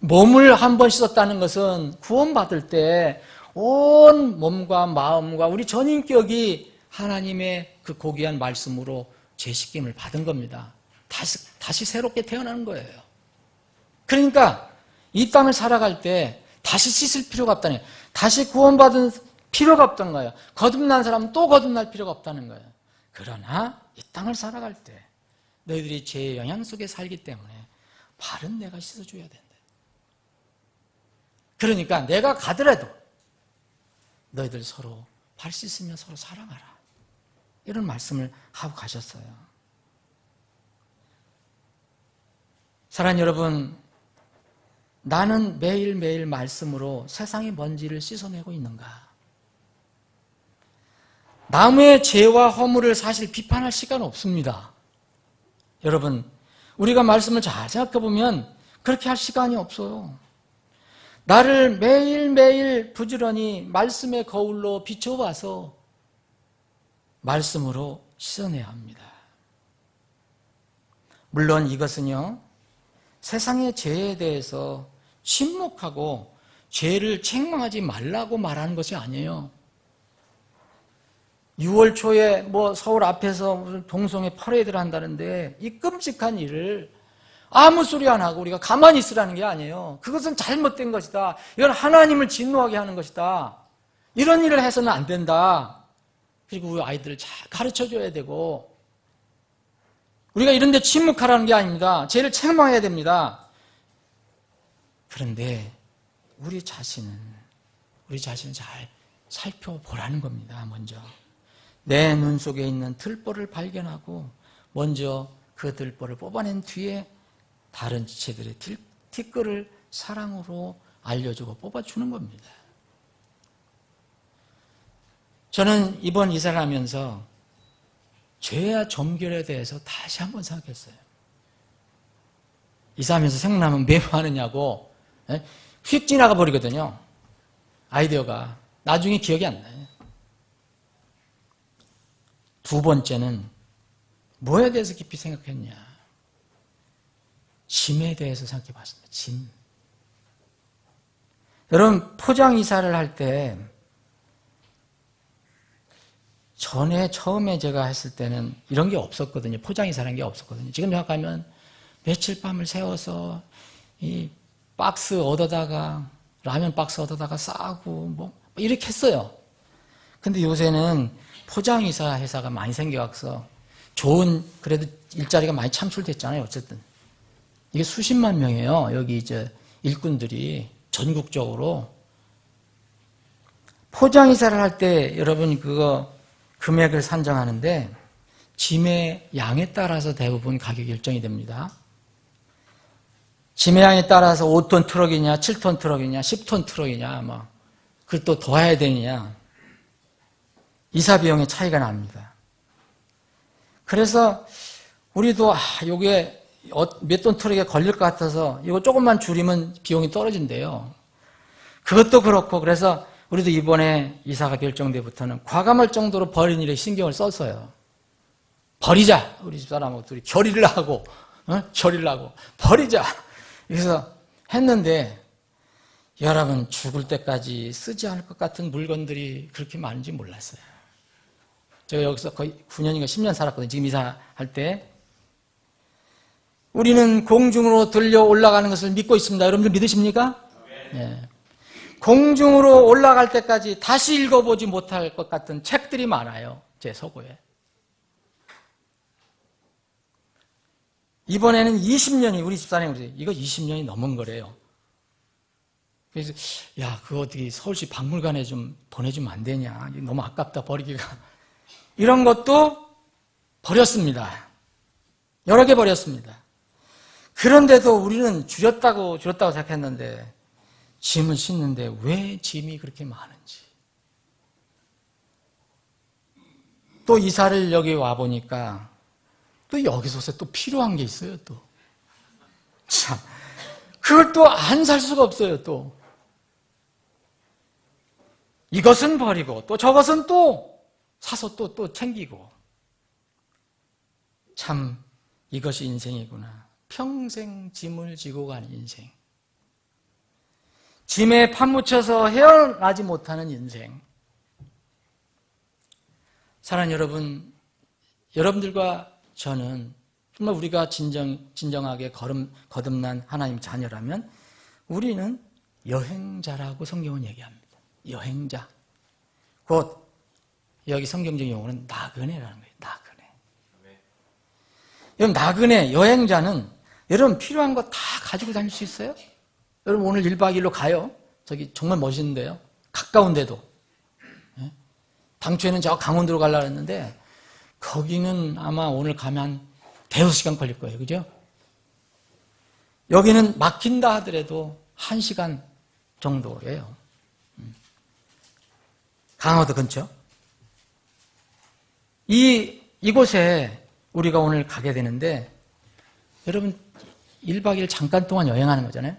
몸을 한 번 씻었다는 것은 구원받을 때 온 몸과 마음과 우리 전인격이 하나님의 그 고귀한 말씀으로 재씻김을 받은 겁니다. 다시 새롭게 태어나는 거예요. 그러니까 이 땅을 살아갈 때 다시 씻을 필요가 없다는 거예요. 다시 구원받은 필요가 없다는 거예요. 거듭난 사람은 또 거듭날 필요가 없다는 거예요. 그러나 이 땅을 살아갈 때 너희들이 죄의 영향 속에 살기 때문에 발은 내가 씻어줘야 된다. 그러니까 내가 가더라도 너희들 서로 발 씻으며 서로 사랑하라. 이런 말씀을 하고 가셨어요. 사랑하는 여러분, 나는 매일매일 말씀으로 세상의 먼지를 씻어내고 있는가? 남의 죄와 허물을 사실 비판할 시간 없습니다. 여러분, 우리가 말씀을 잘 생각해보면 그렇게 할 시간이 없어요. 나를 매일매일 부지런히 말씀의 거울로 비춰봐서 말씀으로 씻어내야 합니다. 물론 이것은요, 세상의 죄에 대해서 침묵하고 죄를 책망하지 말라고 말하는 것이 아니에요. 6월 초에 서울 앞에서 무슨 동성애 퍼레이드를 한다는데 이 끔찍한 일을 아무 소리 안 하고 우리가 가만히 있으라는 게 아니에요. 그것은 잘못된 것이다. 이건 하나님을 진노하게 하는 것이다. 이런 일을 해서는 안 된다. 그리고 우리 아이들을 잘 가르쳐줘야 되고, 우리가 이런 데 침묵하라는 게 아닙니다. 죄를 책망해야 됩니다. 그런데 우리 자신은 잘 살펴보라는 겁니다. 먼저 내 눈 속에 있는 들보를 발견하고 먼저 그 들보를 뽑아낸 뒤에 다른 지체들의 티끌을 사랑으로 알려주고 뽑아주는 겁니다. 저는 이번 이사를 하면서 죄와 점결에 대해서 다시 한번 생각했어요. 이사하면서 생각나면 왜 하느냐고 휙 지나가 버리거든요. 아이디어가 나중에 기억이 안 나요. 두 번째는 뭐에 대해서 깊이 생각했냐? 짐에 대해서 생각해 봤습니다. 짐. 여러분, 포장 이사를 할 때 처음에 제가 했을 때는 이런 게 없었거든요. 포장 이사라는 게 없었거든요. 지금 생각하면 며칠 밤을 새워서 이 박스 얻어다가 라면 박스 얻어다가 싸고 이렇게 했어요. 근데 요새는 포장 이사 회사가 많이 생겨서 좋은 그래도 일자리가 많이 창출됐잖아요. 어쨌든 이게 수십만 명이에요. 여기 이제 일꾼들이 전국적으로. 포장 이사를 할 때 여러분 그거 금액을 산정하는데 짐의 양에 따라서 대부분 가격이 결정이 됩니다. 짐의 양에 따라서 5톤 트럭이냐, 7톤 트럭이냐, 10톤 트럭이냐, 그걸 또 더 해야 되느냐. 이사 비용의 차이가 납니다. 그래서 우리도 요게 몇 톤 트럭에 걸릴 것 같아서 이거 조금만 줄이면 비용이 떨어진대요. 그것도 그렇고 그래서 우리도 이번에 이사가 결정돼부터는 과감할 정도로 버린 일에 신경을 썼어요. 버리자. 우리 집사람하고 둘이 결의를 하고 버리자. 그래서 했는데 여러분 죽을 때까지 쓰지 않을 것 같은 물건들이 그렇게 많은지 몰랐어요. 제가 여기서 거의 9년인가 10년 살았거든요. 지금 이사할 때. 우리는 공중으로 들려 올라가는 것을 믿고 있습니다. 여러분들 믿으십니까? 네. 공중으로 올라갈 때까지 다시 읽어보지 못할 것 같은 책들이 많아요. 제 서고에. 이번에는 20년이 우리 집사님 이거 20년이 넘은 거래요. 그래서 야 그거 어떻게 서울시 박물관에 좀 보내주면 안 되냐. 너무 아깝다 버리기가. 이런 것도 버렸습니다. 여러 개 버렸습니다. 그런데도 우리는 줄였다고 생각했는데 짐을 싣는데 왜 짐이 그렇게 많은지. 또 이사를 여기 와보니까 또 여기서 또 필요한 게 있어요, 또. 참. 그걸 또 안 살 수가 없어요, 또. 이것은 버리고 또 저것은 또 사서 또 챙기고. 참 이것이 인생이구나. 평생 짐을 지고 가는 인생. 짐에 파묻혀서 헤어나지 못하는 인생. 사랑하는 여러분, 여러분들과 저는 정말 우리가 진정하게 거듭난 하나님 자녀라면 우리는 여행자라고 성경은 얘기합니다. 여행자. 곧 여기 성경적 용어는 나그네라는 거예요. 나그네. 여러분, 나그네, 여행자는 여러분 필요한 거 다 가지고 다닐 수 있어요? 여러분 오늘 1박 2일로 가요. 저기 정말 멋있는데요. 가까운데도. 당초에는 저 강원도로 가려고 했는데 거기는 아마 오늘 가면 한 대여섯 시간 걸릴 거예요. 그죠? 여기는 막힌다 하더라도 1시간 정도예요. 강화도 근처. 이곳에 우리가 오늘 가게 되는데 여러분 1박 2일 잠깐 동안 여행하는 거잖아요.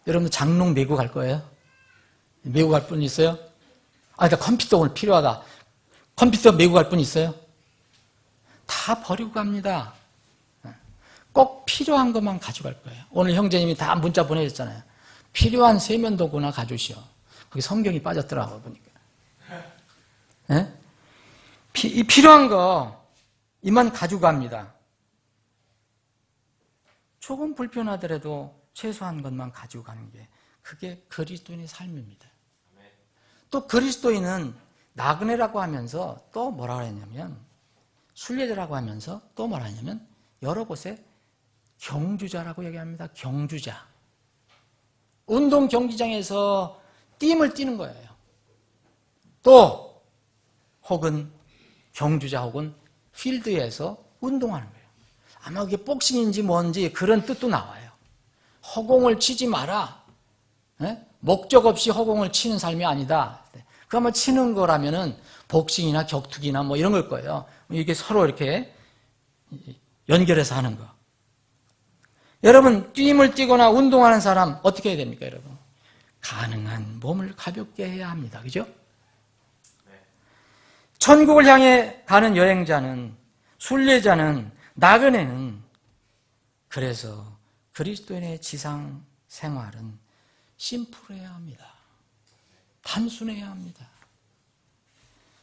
여러분들 장롱 메고 갈 거예요? 메고 갈 분 있어요? 나 컴퓨터 오늘 필요하다. 컴퓨터 메고 갈 분 있어요? 다 버리고 갑니다. 꼭 필요한 것만 가져갈 거예요. 오늘 형제님이 다 문자 보내줬잖아요. 필요한 세면도구나 가져오시오. 거기 성경이 빠졌더라고요, 보니까. 이 필요한 거, 이만 가지고 갑니다. 조금 불편하더라도 최소한 것만 가지고 가는 게, 그게 그리스도인의 삶입니다. 또 그리스도인은 나그네라고 하면서 또 뭐라고 했냐면, 순례자라고 하면서 또 뭐라 하냐면, 여러 곳에 경주자라고 얘기합니다. 경주자. 운동 경기장에서 띠임을 뛰는 거예요. 또 혹은 경주자 혹은 필드에서 운동하는 거예요. 아마 그게 복싱인지 뭔지 그런 뜻도 나와요. 허공을 치지 마라. 목적 없이 허공을 치는 삶이 아니다. 그러면 치는 거라면은 복싱이나 격투기나 뭐 이런 걸 거예요. 이게 서로 이렇게 연결해서 하는 거. 여러분, 뛰임을 뛰거나 운동하는 사람 어떻게 해야 됩니까, 여러분? 가능한 몸을 가볍게 해야 합니다. 그죠? 천국을 향해 가는 여행자는, 순례자는, 나그네는 그래서 그리스도인의 지상 생활은 심플해야 합니다. 단순해야 합니다.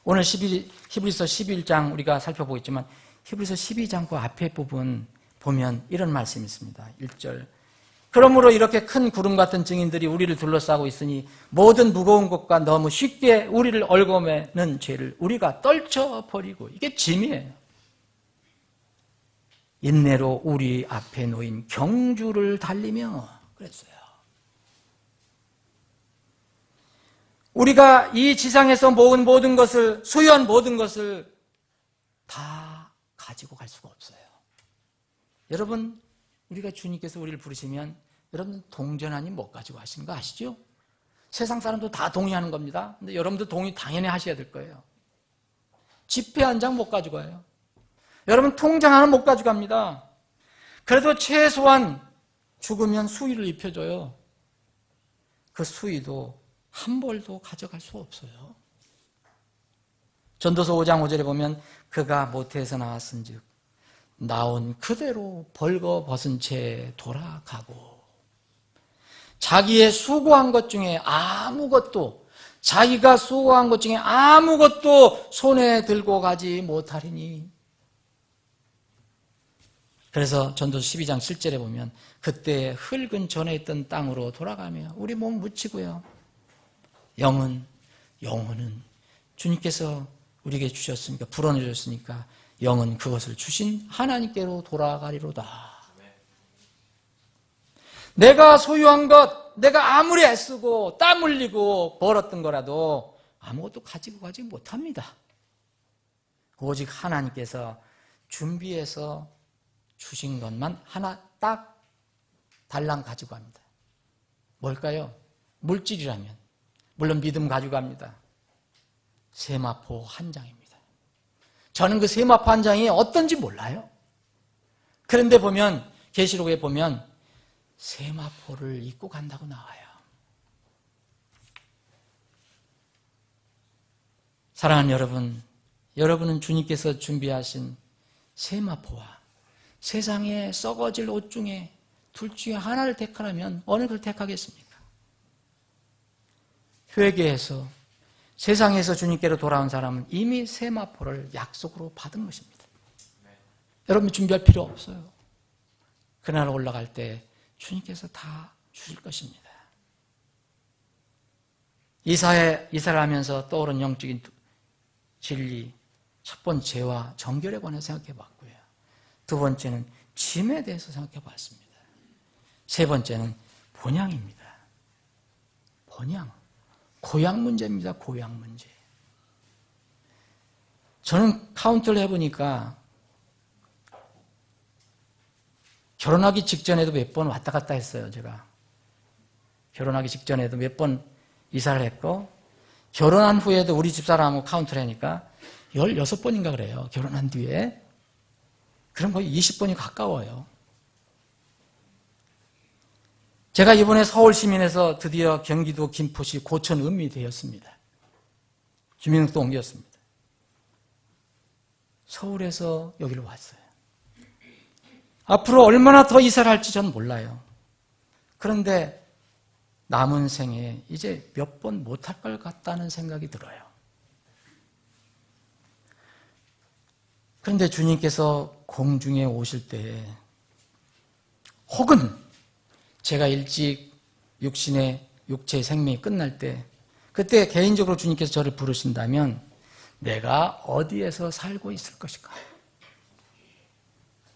오늘 히브리서 11장 우리가 살펴보고 있지만 히브리서 12장 그 앞에 부분 보면 이런 말씀이 있습니다. 1절. 그러므로 이렇게 큰 구름 같은 증인들이 우리를 둘러싸고 있으니 모든 무거운 것과 너무 쉽게 우리를 얽어매는 죄를 우리가 떨쳐버리고, 이게 짐이에요. 인내로 우리 앞에 놓인 경주를 달리며 그랬어요. 우리가 이 지상에서 모은 모든 것을, 소유한 모든 것을 다 가지고 갈 수가 없어요. 여러분, 우리가 주님께서 우리를 부르시면 여러분 동전 아니면 못 가지고 하시는 거 아시죠? 세상 사람도 다 동의하는 겁니다. 근데 여러분도 동의 당연히 하셔야 될 거예요. 지폐 한 장 못 가지고 가요. 여러분 통장 하나 못 가지고 갑니다. 그래도 최소한 죽으면 수의를 입혀줘요. 그 수의도 한 벌도 가져갈 수 없어요. 전도서 5장 5절에 보면 그가 모태에서 나왔은즉 나온 그대로 벌거벗은 채 돌아가고, 자기의 수고한 것 중에 아무것도, 자기가 수고한 것 중에 아무것도 손에 들고 가지 못하리니. 그래서 전도서 12장 7절에 보면 그때 흙은 전에 있던 땅으로 돌아가며 우리 몸 묻히고요, 영혼은 주님께서 우리에게 주셨으니까, 불어넣어 주셨으니까 영은 그것을 주신 하나님께로 돌아가리로다. 내가 소유한 것, 내가 아무리 애쓰고 땀 흘리고 벌었던 거라도 아무것도 가지고 가지 못합니다. 오직 하나님께서 준비해서 주신 것만 하나 딱 달랑 가지고 갑니다. 뭘까요? 물질이라면 물론 믿음 가지고 갑니다. 세마포 한 장입니다. 저는 그 세마포 한 장이 어떤지 몰라요. 그런데 보면, 계시록에 보면 세마포를 입고 간다고 나와요. 사랑하는 여러분, 여러분은 주님께서 준비하신 세마포와 세상에 썩어질 옷 중에 둘 중에 하나를 택하라면 어느 걸 택하겠습니까? 회개해서 세상에서 주님께로 돌아온 사람은 이미 세마포를 약속으로 받은 것입니다. 여러분 준비할 필요 없어요. 그날 올라갈 때 주님께서 다 주실 것입니다. 이사를 하면서 떠오른 영적인 진리, 첫 번째 죄와 정결에 관해 생각해 봤고요. 두 번째는 짐에 대해서 생각해 봤습니다. 세 번째는 본향입니다. 본향. 고향 문제입니다. 고향 문제. 저는 카운트를 해보니까 결혼하기 직전에도 몇 번 왔다 갔다 했어요. 제가 결혼하기 직전에도 몇 번 이사를 했고 결혼한 후에도 우리 집사람하고 카운트를 하니까 16번인가 그래요. 결혼한 뒤에. 그럼 거의 20번이 가까워요. 제가 이번에 서울시민에서 드디어 경기도 김포시 고천 읍이 되었습니다. 주민등록도 옮겼습니다. 서울에서 여기로 왔어요. 앞으로 얼마나 더 이사를 할지 저는 몰라요. 그런데 남은 생에 이제 몇 번 못할 것 같다는 생각이 들어요. 그런데 주님께서 공중에 오실 때 혹은 제가 일찍 육체의 생명이 끝날 때 그때 개인적으로 주님께서 저를 부르신다면 내가 어디에서 살고 있을 것인가?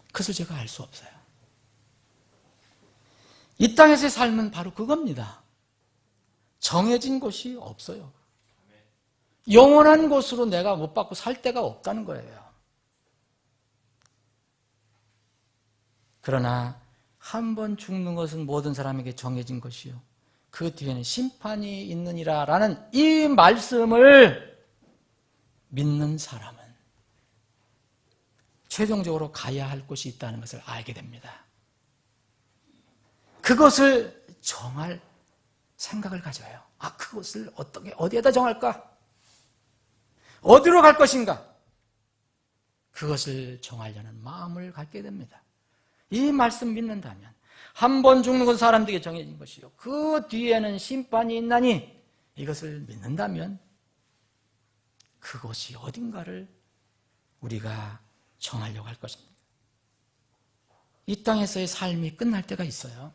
그것을 제가 알 수 없어요. 이 땅에서의 삶은 바로 그겁니다. 정해진 곳이 없어요. 영원한 곳으로 내가 못 받고 살 데가 없다는 거예요. 그러나 한 번 죽는 것은 모든 사람에게 정해진 것이요. 그 뒤에는 심판이 있느니라 라는 이 말씀을 믿는 사람은 최종적으로 가야 할 곳이 있다는 것을 알게 됩니다. 그것을 정할 생각을 가져요. 그것을 어디에다 정할까? 어디로 갈 것인가? 그것을 정하려는 마음을 갖게 됩니다. 이 말씀 믿는다면 한 번 죽는 것은 사람들에게 정해진 것이요. 그 뒤에는 심판이 있나니 이것을 믿는다면 그것이 어딘가를 우리가 정하려고 할 것입니다. 이 땅에서의 삶이 끝날 때가 있어요.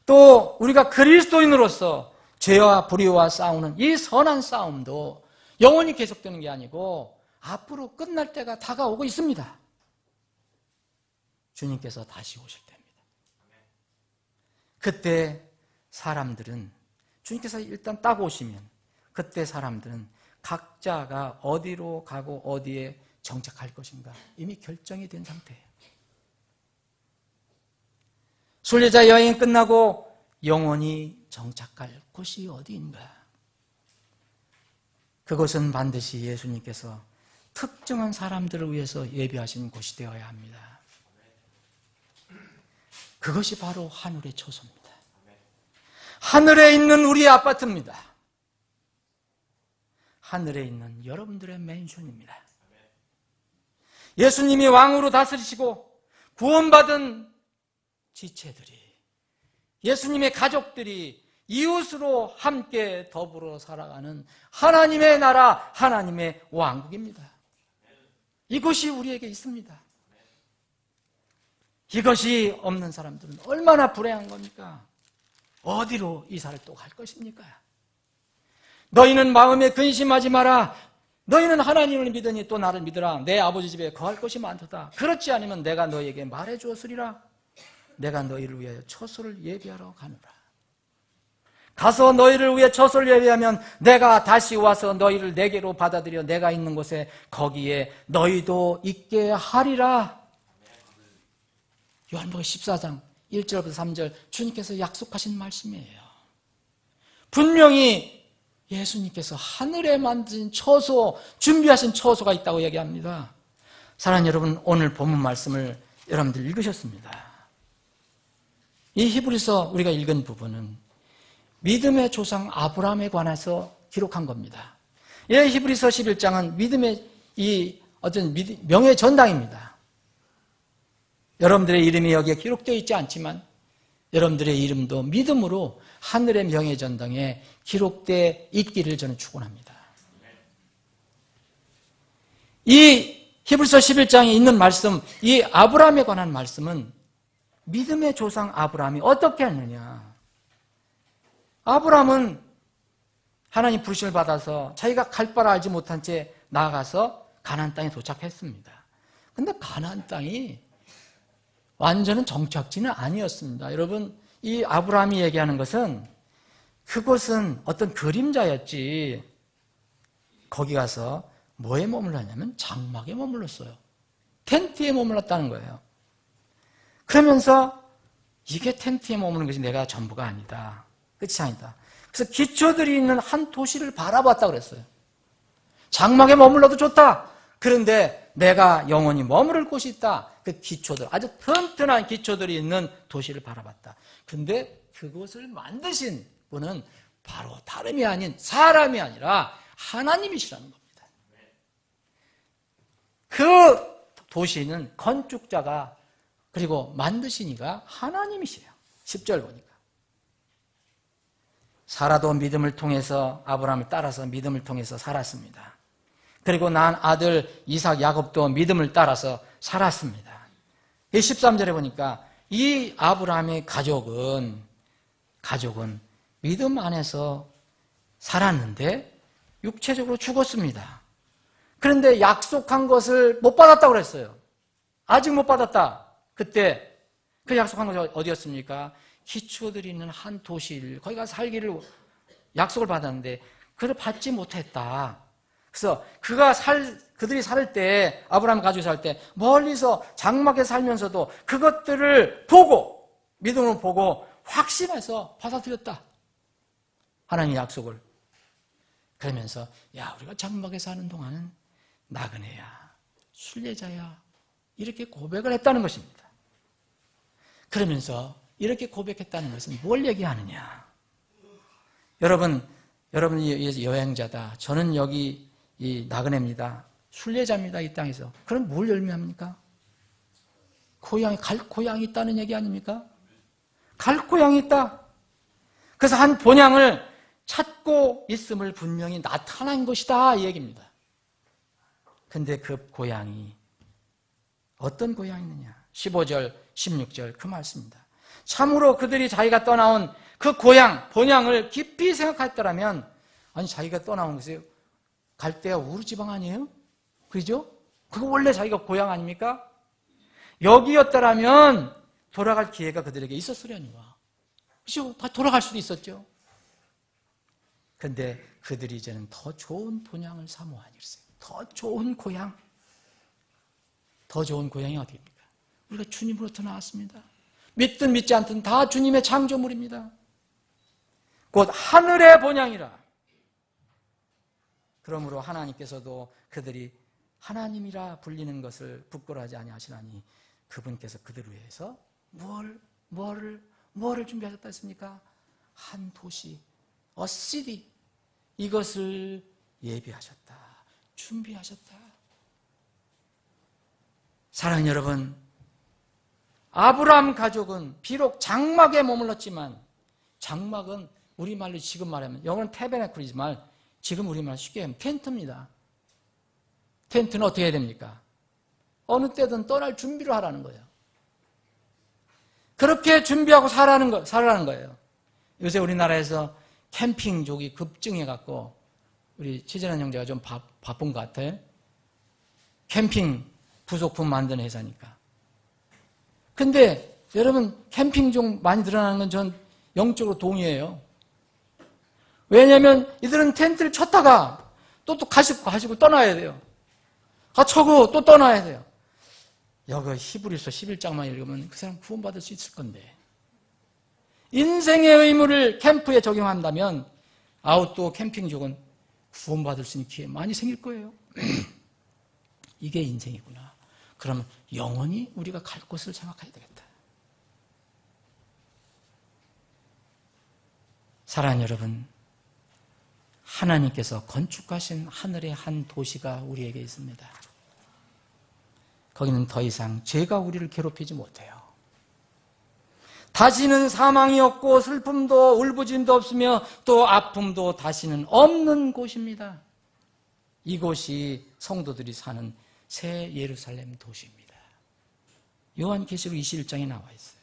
또 우리가 그리스도인으로서 죄와 불의와 싸우는 이 선한 싸움도 영원히 계속되는 게 아니고 앞으로 끝날 때가 다가오고 있습니다. 주님께서 다시 오실 때입니다. 그때 사람들은 주님께서 일단 딱 오시면 그때 사람들은 각자가 어디로 가고 어디에 정착할 것인가 이미 결정이 된 상태예요. 순례자 여행이 끝나고 영원히 정착할 곳이 어디인가? 그것은 반드시 예수님께서 특정한 사람들을 위해서 예비하신 곳이 되어야 합니다. 그것이 바로 하늘의 초소입니다. 하늘에 있는 우리의 아파트입니다. 하늘에 있는 여러분들의 맨션입니다. 예수님이 왕으로 다스리시고 구원받은 지체들이, 예수님의 가족들이 이웃으로 함께 더불어 살아가는 하나님의 나라, 하나님의 왕국입니다. 이것이 우리에게 있습니다. 이것이 없는 사람들은 얼마나 불행한 겁니까? 어디로 이사를 또 갈 것입니까? 너희는 마음에 근심하지 마라. 너희는 하나님을 믿으니 또 나를 믿으라. 내 아버지 집에 거할 것이 많도다. 그렇지 않으면 내가 너희에게 말해 주었으리라. 내가 너희를 위하여 처소를 예비하러 가노라. 가서 너희를 위해 처소를 예비하면 내가 다시 와서 너희를 내게로 받아들여 내가 있는 곳에 거기에 너희도 있게 하리라. 요한복음 14장 1절부터 3절 주님께서 약속하신 말씀이에요. 분명히 예수님께서 하늘에 만든 처소, 준비하신 처소가 있다고 얘기합니다. 사랑하는 여러분, 오늘 본문 말씀을 여러분들 읽으셨습니다. 이 히브리서 우리가 읽은 부분은 믿음의 조상 아브라함에 관해서 기록한 겁니다. 예, 히브리서 11장은 믿음의 이 어떤 명예 전당입니다. 여러분들의 이름이 여기에 기록되어 있지 않지만 여러분들의 이름도 믿음으로 하늘의 명예 전당에 기록되어 있기를 저는 축원합니다. 이 히브리서 11장에 있는 말씀, 이 아브라함에 관한 말씀은 믿음의 조상 아브라함이 어떻게 했느냐. 아브라함은 하나님 부르심을 받아서 자기가 갈 바를 알지 못한 채 나아가서 가나안 땅에 도착했습니다. 근데 가나안 땅이 완전한 정착지는 아니었습니다. 여러분, 이 아브라함이 얘기하는 것은 그곳은 어떤 그림자였지 거기 가서 뭐에 머물렀냐면 장막에 머물렀어요. 텐트에 머물렀다는 거예요. 그러면서 이게 텐트에 머무는 것이 내가 전부가 아니다. 끝이 아니다. 그래서 기초들이 있는 한 도시를 바라봤다고 그랬어요. 장막에 머물러도 좋다. 그런데 내가 영원히 머무를 곳이 있다. 그 기초들, 아주 튼튼한 기초들이 있는 도시를 바라봤다. 근데 그곳을 만드신 분은 바로 다름이 아닌 사람이 아니라 하나님이시라는 겁니다. 그 도시는 건축자가 그리고 만드신 이가 하나님이시에요. 10절 보니까. 사라도 믿음을 통해서 아브라함을 따라서 믿음을 통해서 살았습니다. 그리고 낳은 아들 이삭 야곱도 믿음을 따라서 살았습니다. 13절에 보니까 이 아브라함의 가족은 믿음 안에서 살았는데 육체적으로 죽었습니다. 그런데 약속한 것을 못 받았다고 그랬어요. 아직 못 받았다. 그때 그 약속한 것이 어디였습니까? 기초들이 있는 한 도시를 거기 가서 살기를 약속을 받았는데 그걸 받지 못했다. 그래서 그들이 살 때, 아브라함 가족이 살 때 멀리서 장막에 살면서도 그것들을 보고 믿음으로 보고 확신해서 받아들였다. 하나님의 약속을. 그러면서 야, 우리가 장막에 사는 동안은 나그네야, 순례자야, 이렇게 고백을 했다는 것입니다. 그러면서 이렇게 고백했다는 것은 뭘 얘기하느냐? 여러분이 여행자다. 저는 여기 이 나그네입니다. 순례자입니다. 이 땅에서. 그럼 뭘 의미합니까? 갈 고향이 있다는 얘기 아닙니까? 갈 고향이 있다. 그래서 한 본향을 찾고 있음을 분명히 나타난 것이다. 이 얘기입니다. 근데 그 고향이 어떤 고향이느냐? 15절, 16절 그 말씀입니다. 참으로 그들이 자기가 떠나온 그 고향, 본향을 깊이 생각했더라면 아니 자기가 떠나온 것이 갈대아 우르지방 아니에요? 그죠? 그거 원래 자기가 고향 아닙니까? 여기였더라면 돌아갈 기회가 그들에게 있었으려니와. 그죠? 다 돌아갈 수도 있었죠. 근데 그들이 이제는 더 좋은 본향을 사모하니 그랬어요. 더 좋은 고향. 더 좋은 고향이 어디입니까? 우리가 주님으로부터 나왔습니다. 믿든 믿지 않든 다 주님의 창조물입니다. 곧 하늘의 본향이라. 그러므로 하나님께서도 그들이 하나님이라 불리는 것을 부끄러워하지 아니하시나니 그분께서 그들을 위해서 뭐를 준비하셨다 했습니까? 한 도시, a city, 이것을 예비하셨다. 준비하셨다. 사랑하는 여러분, 아브라함 가족은 비록 장막에 머물렀지만 장막은 우리말로 지금 말하면 영어는 태베나클이지만 지금 우리말 쉽게 하면 텐트입니다. 텐트는 어떻게 해야 됩니까? 어느 때든 떠날 준비를 하라는 거예요. 그렇게 준비하고 살아라는 거예요. 요새 우리나라에서 캠핑족이 급증해갖고 우리 최진환 형제가 좀 바쁜 것 같아요. 캠핑 부속품 만드는 회사니까. 근데 여러분 캠핑족 많이 늘어나는 건 전 영적으로 동의해요. 왜냐하면 이들은 텐트를 쳤다가 또 가시고 떠나야 돼요. 쳐고 또 떠나야 돼요. 여기 히브리서 11장만 읽으면 그 사람 구원받을 수 있을 건데. 인생의 의무를 캠프에 적용한다면 아웃도어 캠핑족은 구원받을 수 있는 기회 많이 생길 거예요. 이게 인생이구나. 그러면 영원히 우리가 갈 곳을 생각해야 되겠다. 사랑하는 여러분, 하나님께서 건축하신 하늘의 한 도시가 우리에게 있습니다. 거기는 더 이상 죄가 우리를 괴롭히지 못해요. 다시는 사망이 없고 슬픔도 울부짖음도 없으며 또 아픔도 다시는 없는 곳입니다. 이곳이 성도들이 사는 새 예루살렘 도시입니다. 요한계시록 21장에 나와 있어요.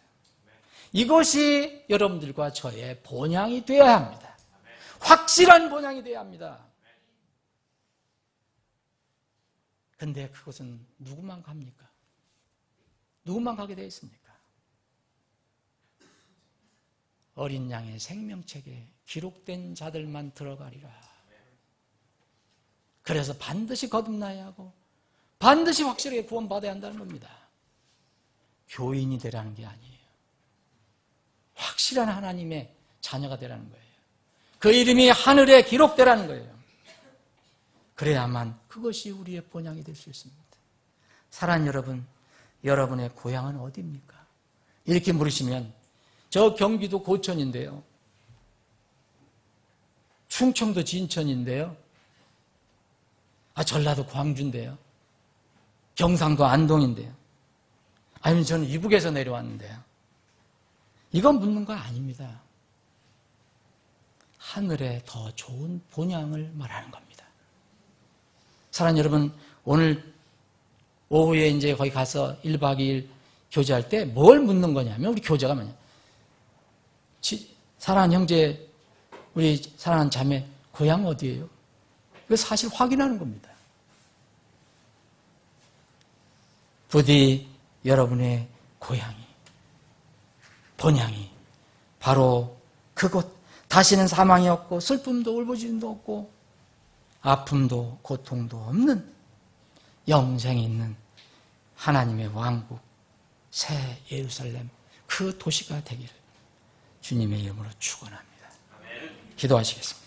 이것이 여러분들과 저의 본향이 되어야 합니다. 확실한 본향이 되어야 합니다. 근데 그것은 누구만 갑니까? 누구만 가게 되어 있습니까? 어린 양의 생명책에 기록된 자들만 들어가리라. 그래서 반드시 거듭나야 하고 반드시 확실하게 구원받아야 한다는 겁니다. 교인이 되라는 게 아니에요. 확실한 하나님의 자녀가 되라는 거예요. 그 이름이 하늘에 기록되라는 거예요. 그래야만 그것이 우리의 본향이 될 수 있습니다. 사랑하는 여러분, 여러분의 고향은 어디입니까? 이렇게 물으시면 저 경기도 고천인데요. 충청도 진천인데요. 전라도 광주인데요. 경상도 안동인데요. 아니면 저는 이북에서 내려왔는데요. 이건 묻는 거 아닙니다. 하늘에 더 좋은 본향을 말하는 겁니다. 사랑하는 여러분, 오늘 오후에 이제 거기 가서 1박 2일 교제할 때 뭘 묻는 거냐면, 우리 교제가 뭐냐. 사랑하는 형제, 우리 사랑하는 자매, 고향 어디예요? 이거 사실 확인하는 겁니다. 부디 여러분의 고향이, 본향이 바로 그곳, 다시는 사망이 없고 슬픔도 울부짖음도 없고 아픔도 고통도 없는 영생이 있는 하나님의 왕국, 새 예루살렘, 그 도시가 되기를 주님의 이름으로 축원합니다. 기도하시겠습니다.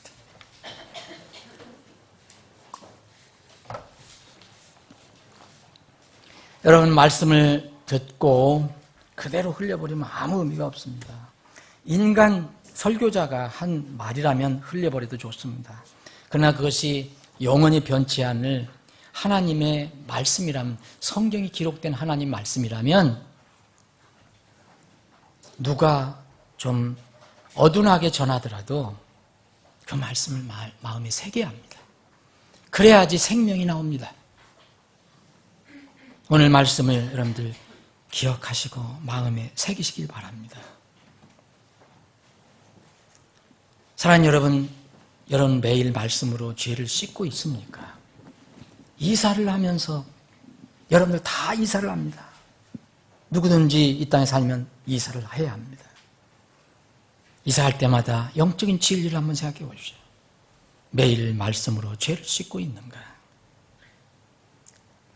여러분, 말씀을 듣고 그대로 흘려버리면 아무 의미가 없습니다. 인간 설교자가 한 말이라면 흘려버려도 좋습니다. 그러나 그것이 영원히 변치 않을 하나님의 말씀이라면, 성경이 기록된 하나님 말씀이라면 누가 좀 어둔하게 전하더라도 그 말씀을 마음에 새겨야 합니다. 그래야지 생명이 나옵니다. 오늘 말씀을 여러분들 기억하시고 마음에 새기시길 바랍니다. 사랑하는 여러분, 여러분 매일 말씀으로 죄를 씻고 있습니까? 이사를 하면서 여러분들 다 이사를 합니다. 누구든지 이 땅에 살면 이사를 해야 합니다. 이사할 때마다 영적인 진리를 한번 생각해 보십시오. 매일 말씀으로 죄를 씻고 있는가?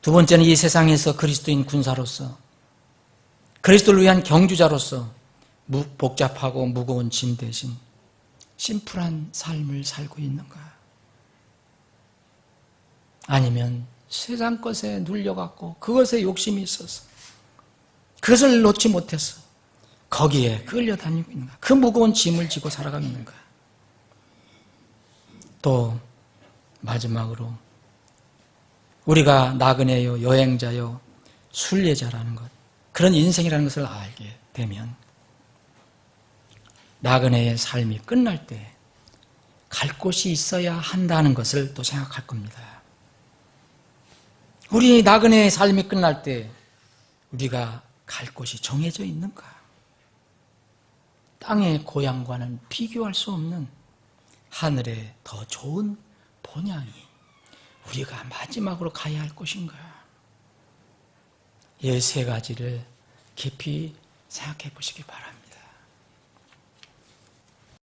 두 번째는 이 세상에서 그리스도인 군사로서, 그리스도를 위한 경주자로서 복잡하고 무거운 짐 대신 심플한 삶을 살고 있는가? 아니면 세상 것에 눌려갖고 그것에 욕심이 있어서 그것을 놓지 못해서 거기에 끌려다니고 있는가? 그 무거운 짐을 지고 살아가고 있는가? 또 마지막으로 우리가 나그네요, 여행자요, 순례자라는 것, 그런 인생이라는 것을 알게 되면 나그네의 삶이 끝날 때 갈 곳이 있어야 한다는 것을 또 생각할 겁니다. 우리 나그네의 삶이 끝날 때 우리가 갈 곳이 정해져 있는가? 땅의 고향과는 비교할 수 없는 하늘의 더 좋은 본향이 우리가 마지막으로 가야 할 곳인가? 이 세 가지를 깊이 생각해 보시기 바랍니다.